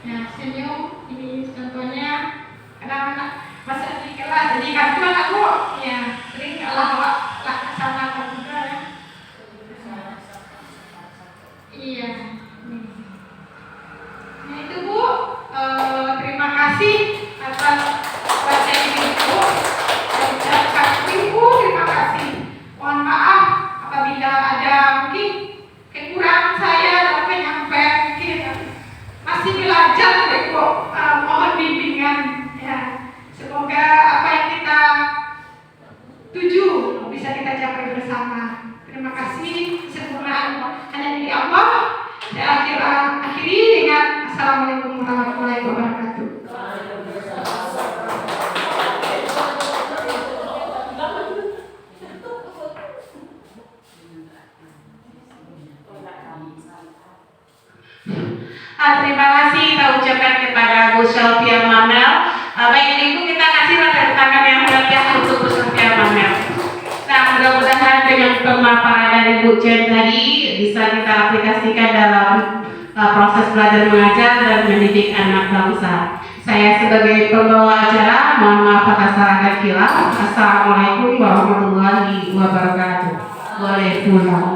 Ya, senyum. Ini contohnya. Kadang-kadang masa di kelas jadi kartuan aku. Ya, sering Allah laksanakan juga ya. Iya. Nah itu Bu, terima kasih atas perhatian Ibu. Ibu, terima kasih. Mohon maaf apabila ada mungkin kekurangan saya dalam penyampaian, mungkin masih belajar Ibu. Mohon bimbingan. Ya, semoga apa yang kita tuju bisa kita capai bersama. Terima kasih. Kesempurnaan hanya milik Allah. Saya akhiri dengan Assalamualaikum warahmatullahi wabarakatuh. Terima kasih kita ucapkan kepada Bu Sylvia Manel. Baik Ibu, kita kasih tepuk tangan yang meriah untuk Bu Sylvia Manel. Nah, mudah-mudahan dengan pemaparan dari Bu Jen tadi bisa kita aplikasikan dalam proses belajar mengajar dan mendidik anak bangsa. Saya sebagai pembawa acara mohon maaf atas salah dan khilaf. Assalamualaikum warahmatullahi wabarakatuh. Boleh pulang.